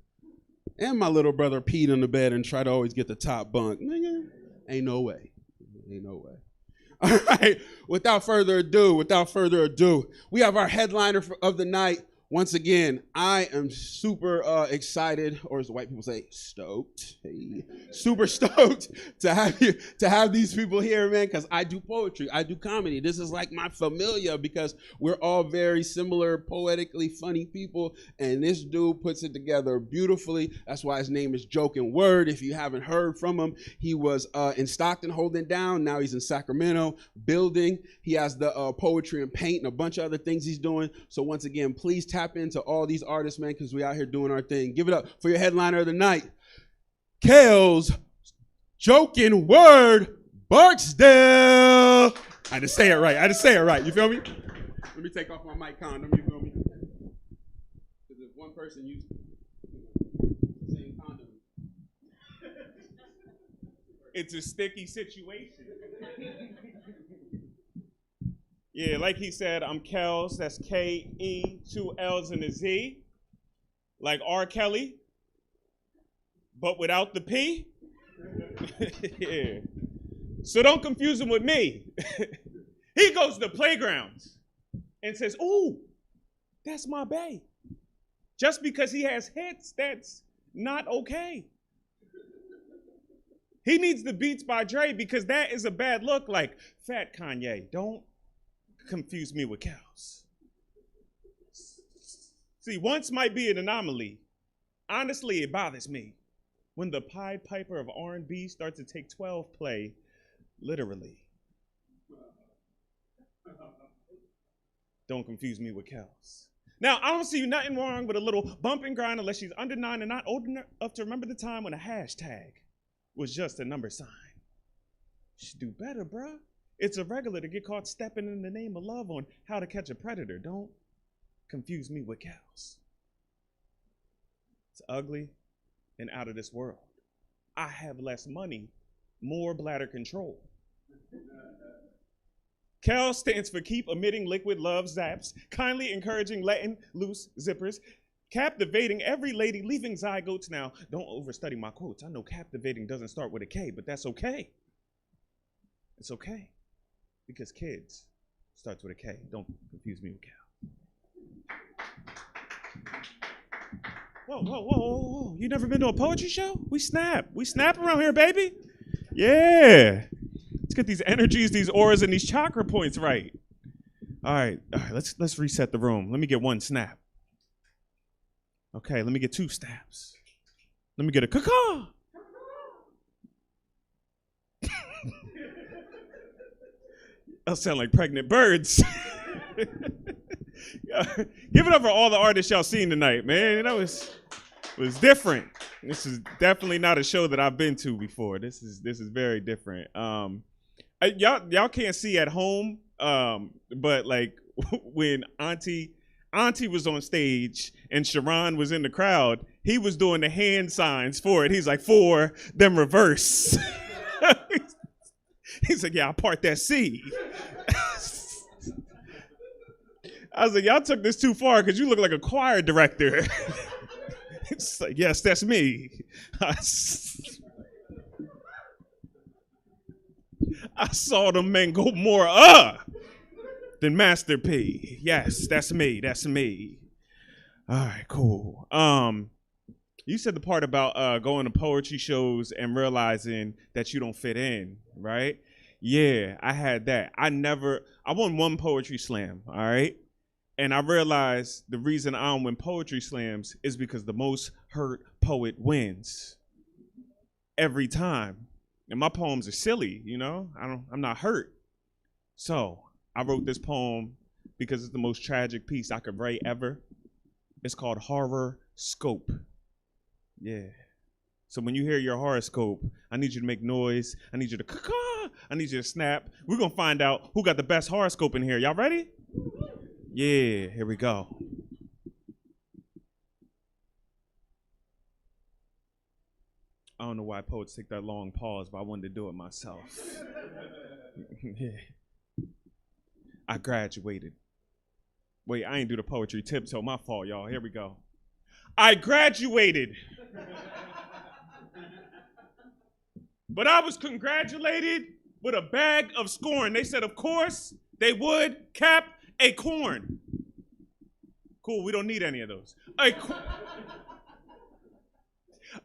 And my little brother peed in the bed and tried to always get the top bunk. Nigga. Ain't no way. Ain't no way. All right. Without further ado, we have our headliner of the night. Once again, I am super excited, or as the white people say, stoked. Hey, super stoked to have these people here, man, because I do poetry, I do comedy. This is like my familia because we're all very similar, poetically funny people, and this dude puts it together beautifully. That's why his name is Joking Word. If you haven't heard from him, he was in Stockton holding down. Now he's in Sacramento building. He has the poetry and paint and a bunch of other things he's doing. So once again, please tap into all these artists, man, because we out here doing our thing. Give it up for your headliner of the night, Kale's Joking Word Barksdale. I had to say it right. You feel me? Let me take off my mic condom. You feel me? Because if one person uses the same condom, it's a sticky situation. Yeah, like he said, I'm Kels. That's K-E, 2 L's and a Z. Like R. Kelly, but without the P. Yeah. So don't confuse him with me. He goes to playgrounds and says, "Ooh, that's my bae." Just because he has hits, that's not okay. He needs the Beats by Dre because that is a bad look. Like Fat Kanye, don't confuse me with cows. See, once might be an anomaly. Honestly, it bothers me when the Pied Piper of R&B starts to take 12 play literally. Don't confuse me with cows. Now, I don't see nothing wrong with a little bump and grind unless she's under 9 and not old enough to remember the time when a hashtag was just a number sign. You should do better, bruh. It's irregular to get caught stepping in the name of love on How to Catch a Predator. Don't confuse me with cows. It's ugly and out of this world. I have less money, more bladder control. CAL stands for Keep Emitting Liquid Love Zaps, kindly encouraging letting loose zippers, captivating every lady, leaving zygotes. Now, don't overstudy my quotes. I know captivating doesn't start with a K, but that's okay. It's okay, because kids starts with a K. Don't confuse me with CAL. Whoa, whoa, whoa, whoa, whoa. You never been to a poetry show? We snap. We snap around here, baby. Yeah. Let's get these energies, these auras, and these chakra points right. All right, let's reset the room. Let me get one snap. Okay, let me get 2 snaps. Let me get a caw. That'll sound like pregnant birds. Give it up for all the artists y'all seen tonight, man. That was different. This is definitely not a show that I've been to before. This is very different. Y'all can't see at home, but like when Auntie was on stage and Sharon was in the crowd, he was doing the hand signs for it. He's like, for them reverse. He's like, yeah, I'll part that C. I was like, y'all took this too far because you look like a choir director. It's like, yes, that's me. I saw them men go more than Master P. Yes, that's me. That's me. All right, cool. You said the part about going to poetry shows and realizing that you don't fit in, right? Yeah, I had that. I won 1 poetry slam, all right? And I realized the reason I don't win poetry slams is because the most hurt poet wins every time. And my poems are silly, you know? I'm not hurt. So I wrote this poem because it's the most tragic piece I could write ever. It's called Horror Scope. Yeah. So when you hear your horoscope, I need you to make noise. I need you to caw. I need you to snap. We're going to find out who got the best horoscope in here. Y'all ready? Yeah, here we go. I don't know why poets take that long pause, but I wanted to do it myself. Yeah. I graduated. Wait, I ain't do the poetry tiptoe. My fault, y'all. Here we go. I graduated. But I was congratulated with a bag of scorn. They said, of course, they would cap a corn. Cool, we don't need any of those.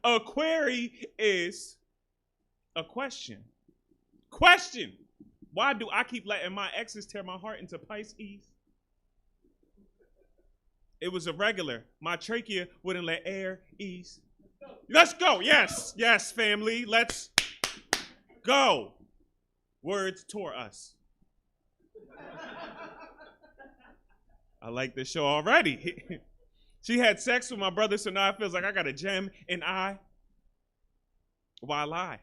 A query is a question. Question. Why do I keep letting my exes tear my heart into Pisces? It was irregular. My trachea wouldn't let air ease. Let's go. Yes, yes, family. Let's go. Words tore us. I like this show already. She had sex with my brother, so now it feels like I got a gem in eye. Why lie?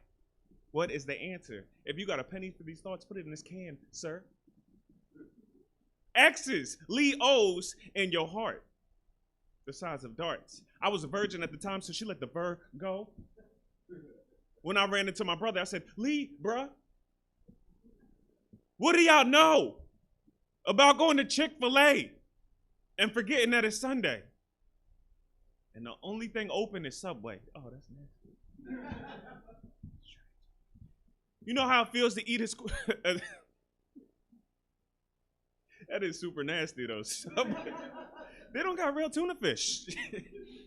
What is the answer? If you got a penny for these thoughts, put it in this can, sir. X's, Leo's in your heart. The size of darts. I was a virgin at the time, so she let the ver go. When I ran into my brother, I said, Lee, bruh, what do y'all know? about going to Chick-fil-A and forgetting that it's Sunday. And the only thing open is Subway. Oh, that's nasty. You know how it feels to eat a That is super nasty, though. Subway. They don't got real tuna fish.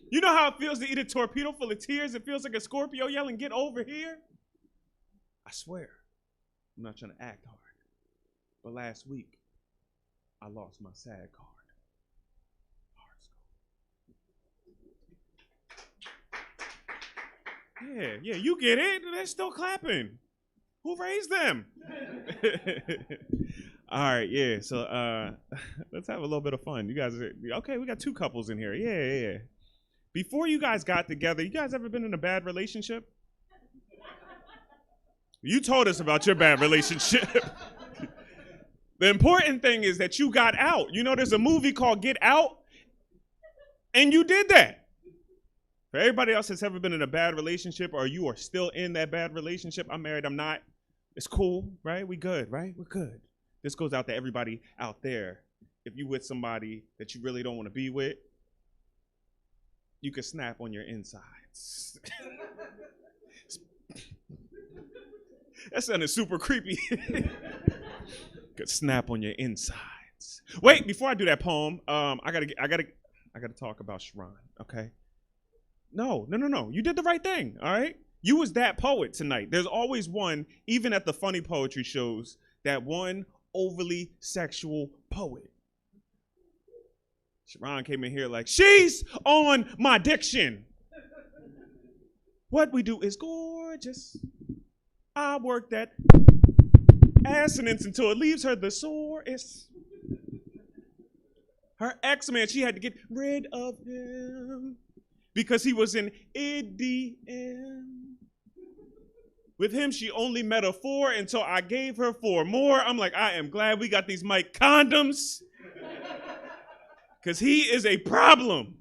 You know how it feels to eat a torpedo full of tears? It feels like a Scorpio yelling, "Get over here." I swear, I'm not trying to act hard. But last week, I lost my SAG card. Yeah, you get it. They're still clapping. Who raised them? All right, yeah. So let's have a little bit of fun. You guys, okay? We got two couples in here. Yeah. Before you guys got together, you guys ever been in a bad relationship? You told us about your bad relationship. The important thing is that you got out. You know, there's a movie called Get Out, and you did that. For everybody else that's ever been in a bad relationship or you are still in that bad relationship, I'm married, I'm not. It's cool, right? We good, right? We're good. This goes out to everybody out there. If you with somebody that you really don't want to be with, you can snap on your insides. That sounded super creepy. Could snap on your insides. Wait, before I do that poem, I gotta talk about Sharon, okay? No. You did the right thing, all right? You was that poet tonight. There's always one, even at the funny poetry shows, that one overly sexual poet. Sharon came in here like, she's on my diction. What we do is gorgeous. I work that assonance until it leaves her the sorest. Her ex-man, she had to get rid of him because he was an idiom. With him, she only met a 4 until I gave her 4 more. I'm like, I am glad we got these Mike condoms because he is a problem.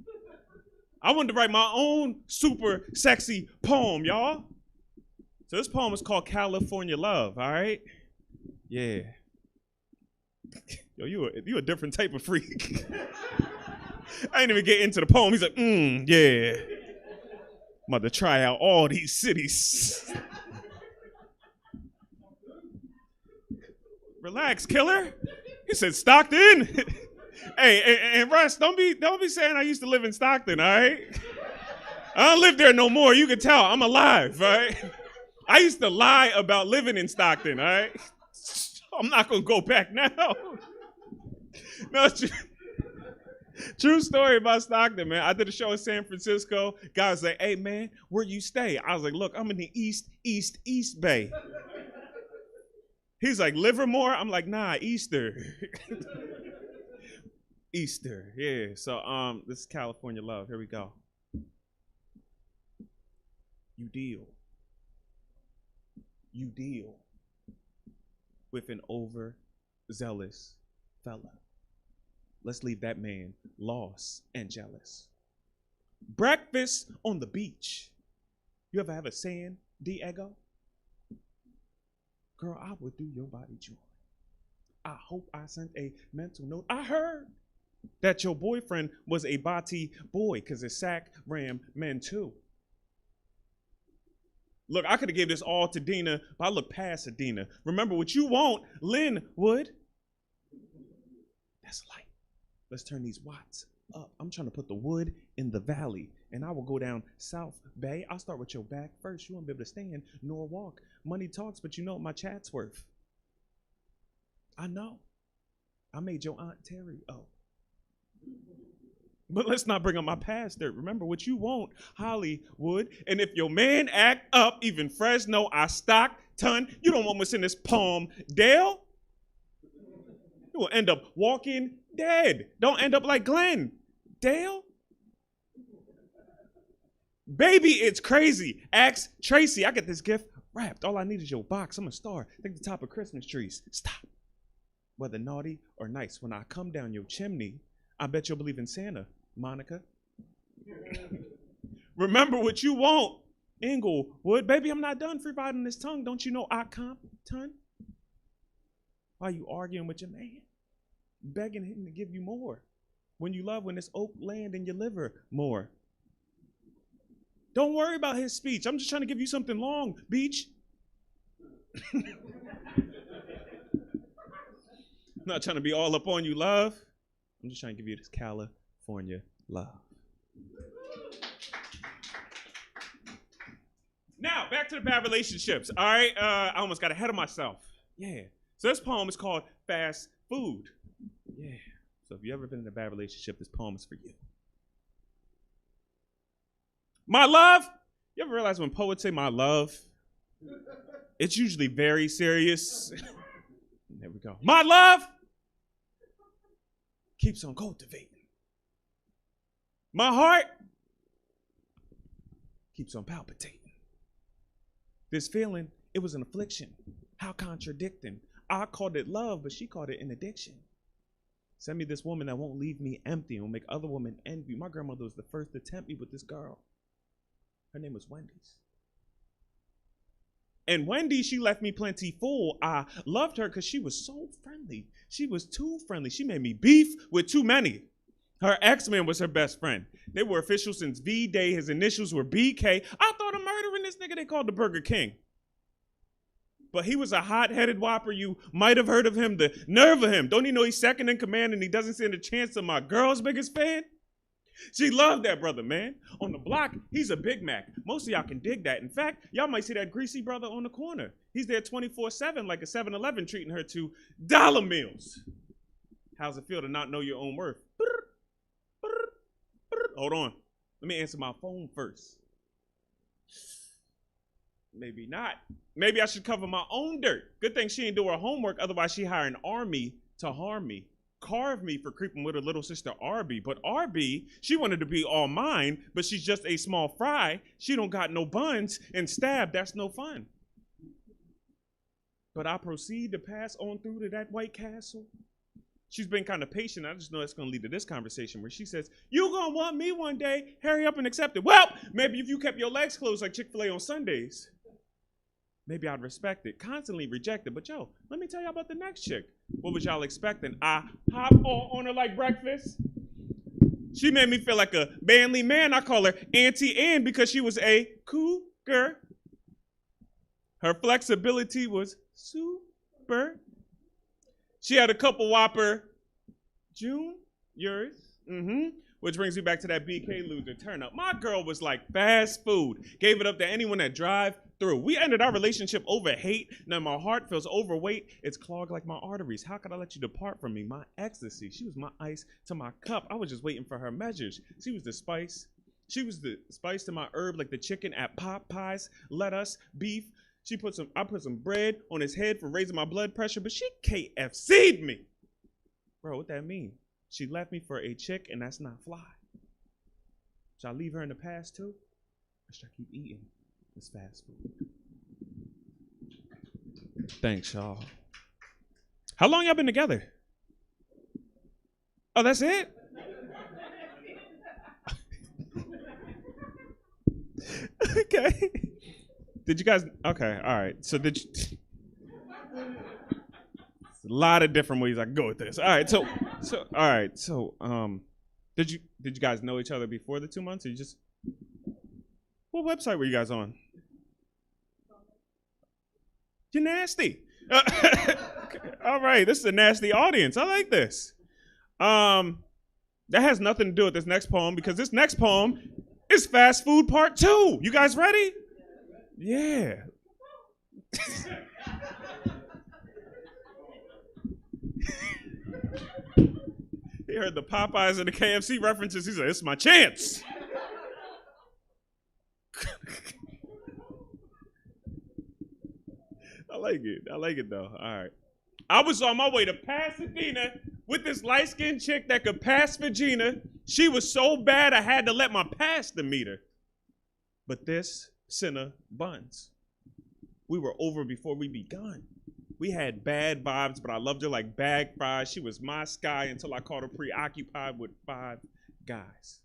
I wanted to write my own super sexy poem, y'all. So this poem is called California Love, all right? Yeah. Yo, you a different type of freak. I didn't even get into the poem. He's like, yeah. I'm about to try out all these cities. Relax, killer. He said, Stockton? Hey, and Russ, don't be saying I used to live in Stockton, all right? I don't live there no more. You can tell I'm alive, all right? I used to lie about living in Stockton, all right? I'm not going to go back now. No, true story about Stockton, man. I did a show in San Francisco. Guy was like, hey, man, where you stay? I was like, look, I'm in the East Bay. He's like, Livermore? I'm like, nah, Easter. Easter, yeah. So this is California Love. Here we go. You deal with an overzealous fella. Let's leave that man lost and jealous. Breakfast on the beach. You ever have a San Diego? Girl, I would do your body joy. I hope I sent a mental note. I heard that your boyfriend was a Bati boy because his sack ram men too. Look, I could have gave this all to Dina, but I look past Adina. Remember what you want, Lynn would. That's light. Let's turn these watts up. I'm trying to put the wood in the valley, and I will go down South Bay. I'll start with your back first. You won't be able to stand nor walk. Money talks, but you know what my chat's worth. I know. I made your Aunt Terry. Oh. But let's not bring up my past there. Remember what you want, Hollywood. And if your man act up, even Fresno, I Stockton, you don't want what's in this Palm Dale. You will end up walking dead. Don't end up like Glenn Dale. Baby, it's crazy. Ask Tracy. I get this gift wrapped. All I need is your box. I'm a star. Think the top of Christmas trees. Stop. Whether naughty or nice, when I come down your chimney, I bet you'll believe in Santa, Monica. Remember what you want, Inglewood. Baby, I'm not done free riding this tongue. Don't you know I Compton? Why you arguing with your man? begging him to give you more. When you love, when it's oak land in your liver, more. Don't worry about his speech. I'm just trying to give you something long, Beach. I'm not trying to be all up on you, love. I'm just trying to give you this California love. Now, back to the bad relationships. All right, I almost got ahead of myself. Yeah. So this poem is called Fast Food. Yeah. So if you've ever been in a bad relationship, this poem is for you. My love. You ever realize when poets say my love, it's usually very serious. There we go. My love keeps on cultivating. My heart keeps on palpitating. This feeling, it was an affliction. How contradicting. I called it love, but she called it an addiction. Send me this woman that won't leave me empty and will make other women envy. My grandmother was the first to tempt me with this girl. Her name was Wendy's. And Wendy, she left me plenty full. I loved her because she was so friendly. She was too friendly. She made me beef with too many. Her ex-man was her best friend. They were official since V-Day. His initials were BK. I thought of murdering this nigga they called the Burger King. But he was a hot-headed whopper. You might have heard of him. The nerve of him. Don't he know he's second in command and he doesn't stand a chance to my girl's biggest fan? She loved that brother, man. On the block, he's a Big Mac. Most of y'all can dig that. In fact, y'all might see that greasy brother on the corner. He's there 24/7 like a 7-Eleven treating her to dollar meals. How's it feel to not know your own worth? Hold on. Let me answer my phone first. Maybe not. Maybe I should cover my own dirt. Good thing she ain't do her homework. Otherwise, she hired an army to harm me. Carve me for creeping with her little sister Arby. But Arby, she wanted to be all mine, but she's just a small fry. She don't got no buns, and stab, that's no fun. But I proceed to pass on through to that White Castle. She's been kind of patient. I just know it's going to lead to this conversation where she says, you going to want me one day. Hurry up and accept it. Well, maybe if you kept your legs closed like Chick-fil-A on Sundays, maybe I'd respect it. Constantly rejected. But yo, let me tell y'all about the next chick. What was y'all expecting? I hop on her like breakfast. She made me feel like a manly man. I call her Auntie Ann because she was a cougar. Her flexibility was super. She had a couple Whopper Juniors. Which brings me back to that BK loser turn up. My girl was like fast food. Gave it up to anyone that drive through. We ended our relationship over hate. Now my heart feels overweight. It's clogged like my arteries. How could I let you depart from me? My ecstasy. She was my ice to my cup. I was just waiting for her measures. She was the spice. She was the spice to my herb like the chicken at Popeyes. Lettuce, beef. I put some bread on his head for raising my blood pressure, but she KFC'd me. Bro, what that mean? She left me for a chick, and that's not fly. Should I leave her in the past, too? Or should I keep eating this fast food? Thanks, y'all. How long y'all been together? Oh, that's it? Okay. Did you guys, okay, all right. So did you, a lot of different ways I can go with this. All right, so did you guys know each other before the 2 months, or you just, what website were you guys on? You're nasty. All right, this is a nasty audience. I like this. That has nothing to do with this next poem because this next poem is Fast Food Part 2. You guys ready? Yeah. He heard the Popeyes and the KFC references. He said, "It's my chance." I like it though. All right. I was on my way to Pasadena with this light-skinned chick that could pass Vagina. She was so bad I had to let my pastor meet her. But this sinner buns. We were over before we begun. We had bad vibes, but I loved her like bag fries. She was my sky until I caught her preoccupied with 5 guys.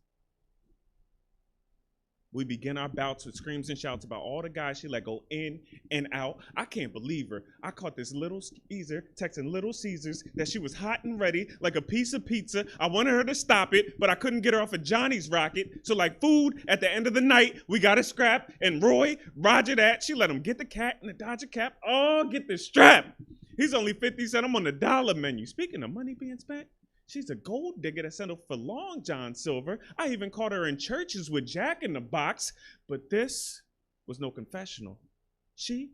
We begin our bouts with screams and shouts about all the guys she let go in and out. I can't believe her. I caught this little skeezer texting Little Caesars that she was hot and ready like a piece of pizza. I wanted her to stop it, but I couldn't get her off of Johnny's rocket. So like food, at the end of the night, we got a scrap. And Roy, Roger that. She let him get the cat and the Dodger cap. Oh, get the strap. He's only 50 cents. I'm on the dollar menu. Speaking of money being spent, she's a gold digger that settled for Long John Silver. I even caught her in churches with Jack in the Box. But this was no confessional. She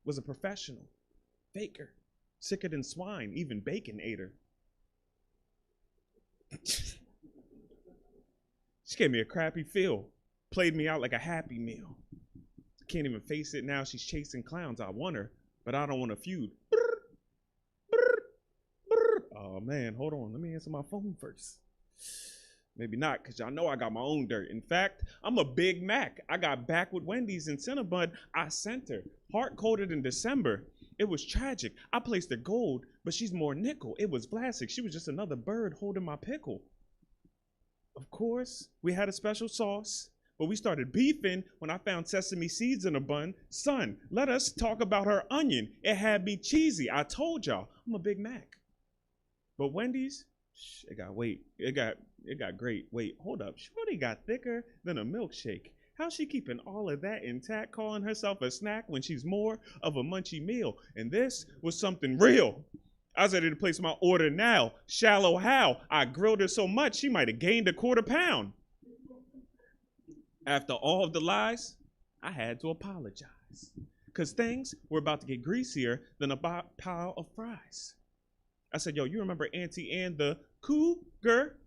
was a professional. Faker. Sicker than swine. Even bacon ate her. She gave me a crappy feel. Played me out like a Happy Meal. Can't even face it now. She's chasing clowns. I want her, but I don't want to feud. Oh, man, hold on. Let me answer my phone first. Maybe not, because y'all know I got my own dirt. In fact, I'm a Big Mac. I got back with Wendy's in Cinnabon. I sent her. Heart-coded in December. It was tragic. I placed her gold, but she's more nickel. It was Vlasic. She was just another bird holding my pickle. Of course, we had a special sauce, but we started beefing when I found sesame seeds in a bun. Son, let us talk about her onion. It had me cheesy. I told y'all, I'm a Big Mac. But Wendy's, it got great. Wait, hold up. Shorty got thicker than a milkshake. How's she keeping all of that intact, calling herself a snack when she's more of a munchy meal? And this was something real. I was ready to place my order now. Shallow how? I grilled her so much she might have gained a quarter pound. After all of the lies, I had to apologize. Because things were about to get greasier than a pile of fries. I said, yo, you remember Auntie Anne the cougar?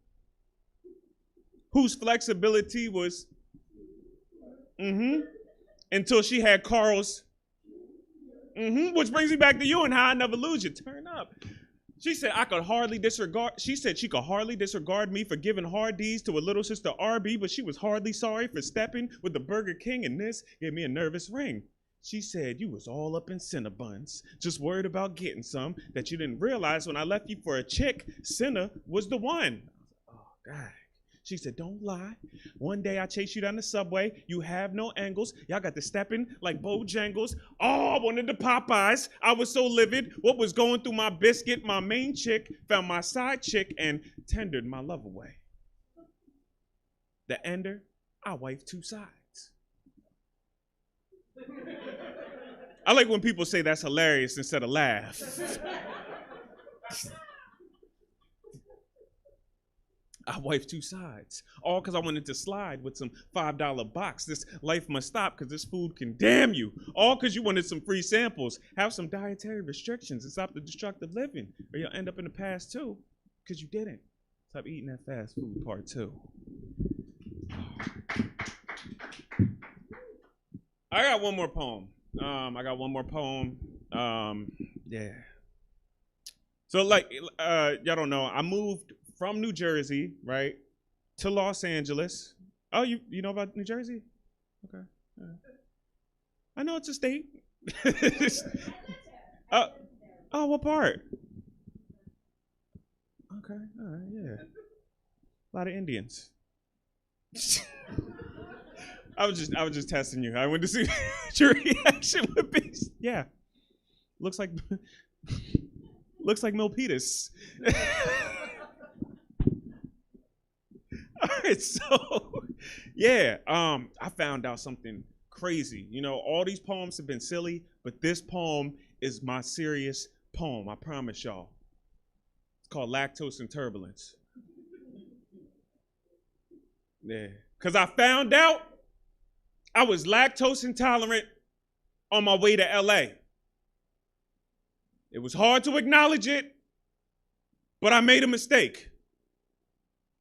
Whose flexibility was, until she had Carl's, which brings me back to you and how I never lose you. Turn up. She said she could hardly disregard me for giving hard D's to a little sister RB, but she was hardly sorry for stepping with the Burger King, and this gave me a nervous ring. She said you was all up in Cinnabons, just worried about getting some, that you didn't realize when I left you for a chick, Cinna was the one. Oh, God. She said, don't lie. One day I chased you down the subway. You have no angles. Y'all got to stepping like Bojangles. Oh, I wanted the Popeyes. I was so livid. What was going through my biscuit? My main chick found my side chick and tendered my love away. The ender, I wife two sides. I like when people say that's hilarious instead of laugh. I wiped two sides, all because I wanted to slide with some $5 box. This life must stop because this food can damn you. All because you wanted some free samples. Have some dietary restrictions and stop the destructive living, or you'll end up in the past too, because you didn't. Stop eating that fast food, part 2. I got one more poem. Yeah. So y'all don't know, I moved from New Jersey, right, to Los Angeles. Oh, you know about New Jersey? Okay. I know it's a state. Oh, what part? Okay, all right, yeah. A lot of Indians. I was just testing you. I wanted to see what your reaction would be. Yeah. Looks like Milpitas. All right, so yeah, I found out something crazy. You know, all these poems have been silly, but this poem is my serious poem. I promise y'all. It's called Lactose and Turbulence. Yeah, because I found out I was lactose intolerant on my way to LA. It was hard to acknowledge it, but I made a mistake.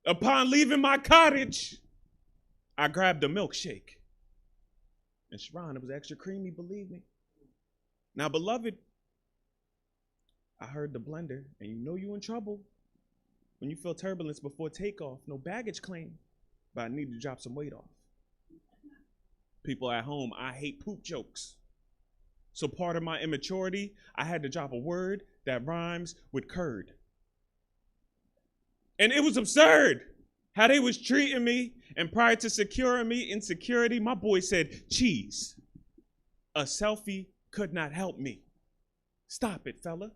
Upon leaving my cottage, I grabbed a milkshake. And Sharon, it was extra creamy, believe me. Now, beloved, I heard the blender, and you know you're in trouble when you feel turbulence before takeoff. No baggage claim, but I need to drop some weight off. People at home, I hate poop jokes. So part of my immaturity, I had to drop a word that rhymes with curd. And it was absurd. how they was treating me, and prior to securing me in security, my boy said, cheese, a selfie could not help me. Stop it, fella.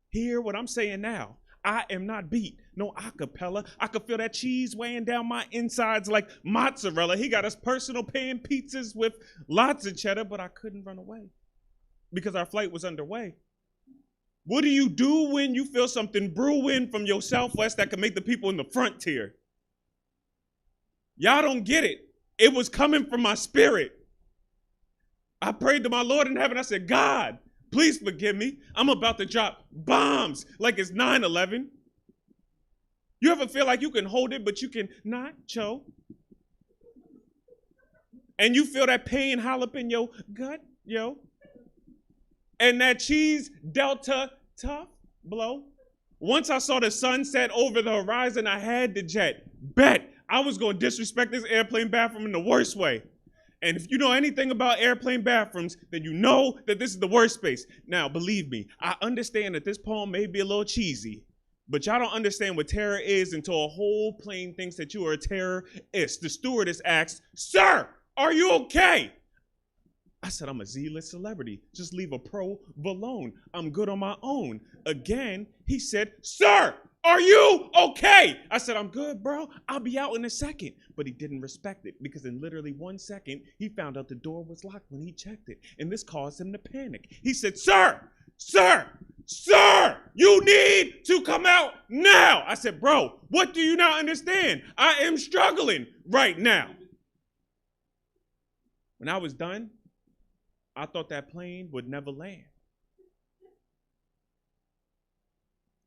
Hear what I'm saying now. I am not beat. No acapella. I could feel that cheese weighing down my insides like mozzarella. He got us personal pan pizzas with lots of cheddar, but I couldn't run away because our flight was underway. What do you do when you feel something brewing from your Southwest that can make the people in the front tier? Y'all don't get it. It was coming from my spirit. I prayed to my Lord in heaven. I said, God, please forgive me. I'm about to drop bombs like it's 9/11. You ever feel like you can hold it, but you can not choke? And you feel that pain howl up in your gut, yo? And that cheese delta tough blow? Once I saw the sunset over the horizon, I had to jet. Bet I was going to disrespect this airplane bathroom in the worst way. And if you know anything about airplane bathrooms, then you know that this is the worst space. Now, believe me, I understand that this poem may be a little cheesy, but y'all don't understand what terror is until a whole plane thinks that you are a terrorist. The stewardess asks, "Sir, are you okay?" I said, "I'm a Z-list celebrity. Just leave a pro alone. I'm good on my own." Again, he said, "Sir, are you okay?" I said, "I'm good, bro. I'll be out in a second." But he didn't respect it because in literally 1 second, he found out the door was locked when he checked it. And this caused him to panic. He said, "Sir, you need to come out now." I said, "Bro, what do you not understand? I am struggling right now." When I was done, I thought that plane would never land.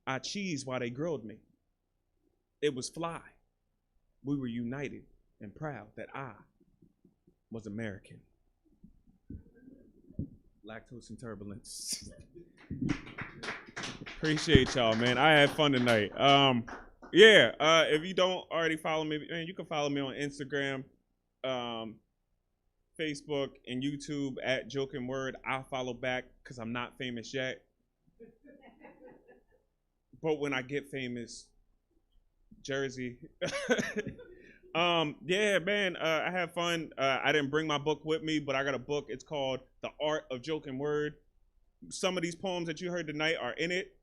I cheesed while they grilled me. It was fly. We were united and proud that I was American. Lactose and turbulence. Appreciate y'all, man. I had fun tonight. If you don't already follow me, man, you can follow me on Instagram, Facebook, and YouTube at Joking Word. I'll follow back because I'm not famous yet. But when I get famous, Jersey. I had fun. I didn't bring my book with me, but I got a book. It's called The Art of Joking Word. Some of these poems that you heard tonight are in it.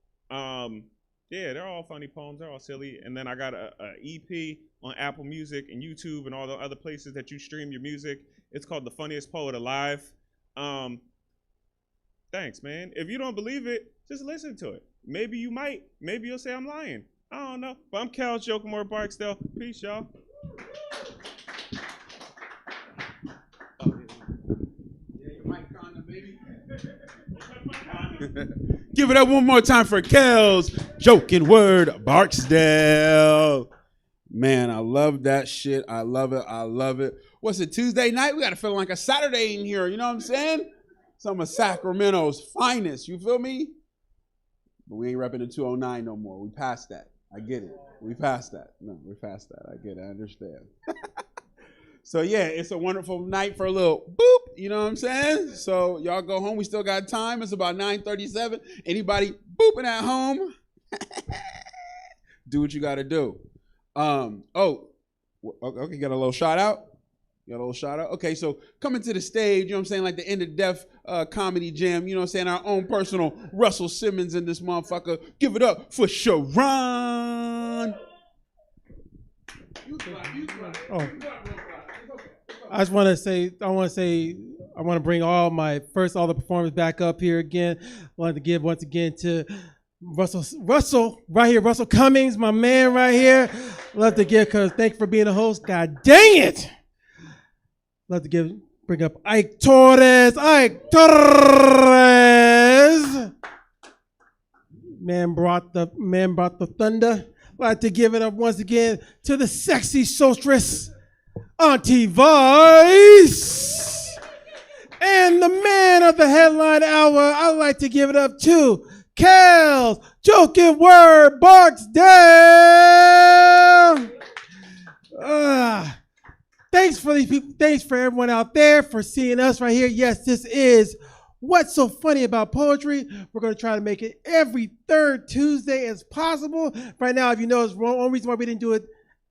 They're all funny poems. They're all silly. And then I got a EP on Apple Music and YouTube and all the other places that you stream your music. It's called The Funniest Poet Alive. Thanks, man. If you don't believe it, just listen to it. Maybe you might. Maybe you'll say I'm lying. I don't know. But I'm Cal Joking Word Barksdale. Peace, y'all. Give it up one more time for Kel's Joking Word Barksdale. Man, I love that shit. I love it. I love it. What's it, Tuesday night? We got to feel like a Saturday in here. You know what I'm saying? Some of Sacramento's finest. You feel me? But we ain't repping the 209 no more. We passed that. I get it. We passed that. No, we're past that. I get it. I understand. So, yeah, it's a wonderful night for a little boop. You know what I'm saying? So, y'all go home. We still got time. It's about 9:37. Anybody booping at home? Do what you got to do. Okay, got a little shout out? Got a little shout out? Okay, so coming to the stage, you know what I'm saying, like the End of Death comedy jam, you know what I'm saying, our own personal Russell Simmons in this motherfucker. Give it up for Sharon. I want to bring all the performers back up here again. Wanted to give once again to Russell right here, Russell Cummings, my man right here. Love to give, because thank you for being a host. God dang it. Love to bring up Ike Torres. Man brought the thunder. Like to give it up once again to the sexy sorceress, Auntie Vice. And the man of the headline hour, I'd like to give it up to Kel's Joking Word Barksdale. Thanks for these people. Thanks for everyone out there for seeing us right here. Yes, this is What's So Funny About Poetry. We're going to try to make it every third Tuesday as possible. Right now, if you notice, the only reason why we didn't do it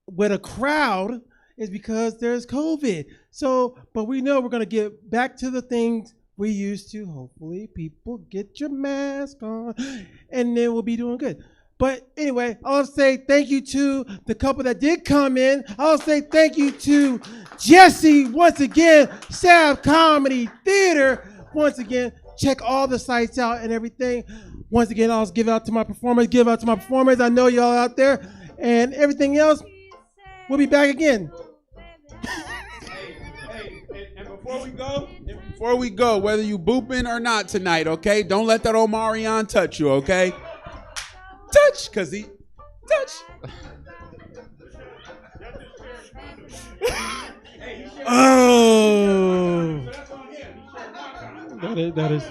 with a crowd is because there's COVID. So, but we know we're going to get back to the things we used to. Hopefully, people get your mask on, and then we'll be doing good. But anyway, I'll say thank you to the couple that did come in. I'll say thank you to Jesse once again, Sab Comedy Theater once again. Check all the sites out and everything. Once again, I'll give out to my performers. I know y'all out there. And everything else, we'll be back again. And before we go, whether you booping or not tonight, okay? Don't let that old Marion touch you, okay? Touch, cause he touch. Oh, that is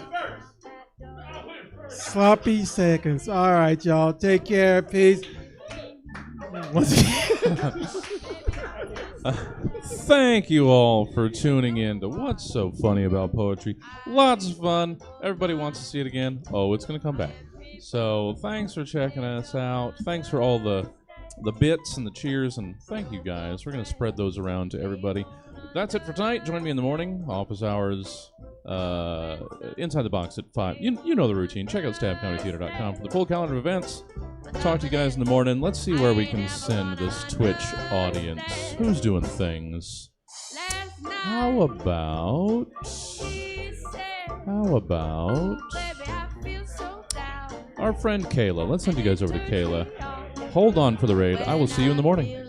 sloppy seconds. All right, y'all. Take care. Peace. Once again. Thank you all for tuning in to What's So Funny About Poetry. Lots of fun. Everybody wants to see it again. Oh, it's going to come back. So thanks for checking us out. Thanks for all the bits and the cheers, and thank you guys. We're going to spread those around to everybody. That's it for tonight. Join me in the morning. Office hours, Inside the Box at 5. You know the routine. Check out stabcomedytheater.com for the full calendar of events. Talk to you guys in the morning. Let's see where we can send this Twitch audience. Who's doing things? How about our friend Kayla? Let's send you guys over to Kayla. Hold on for the raid. I will see you in the morning.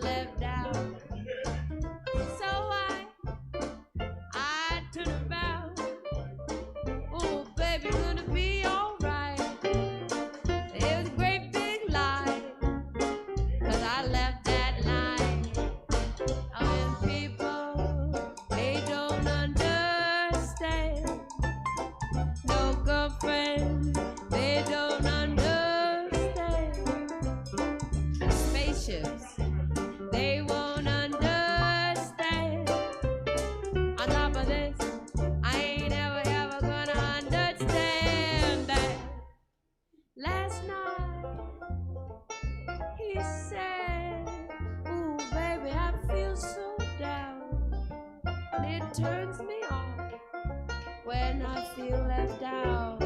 Turns me on when I feel left out.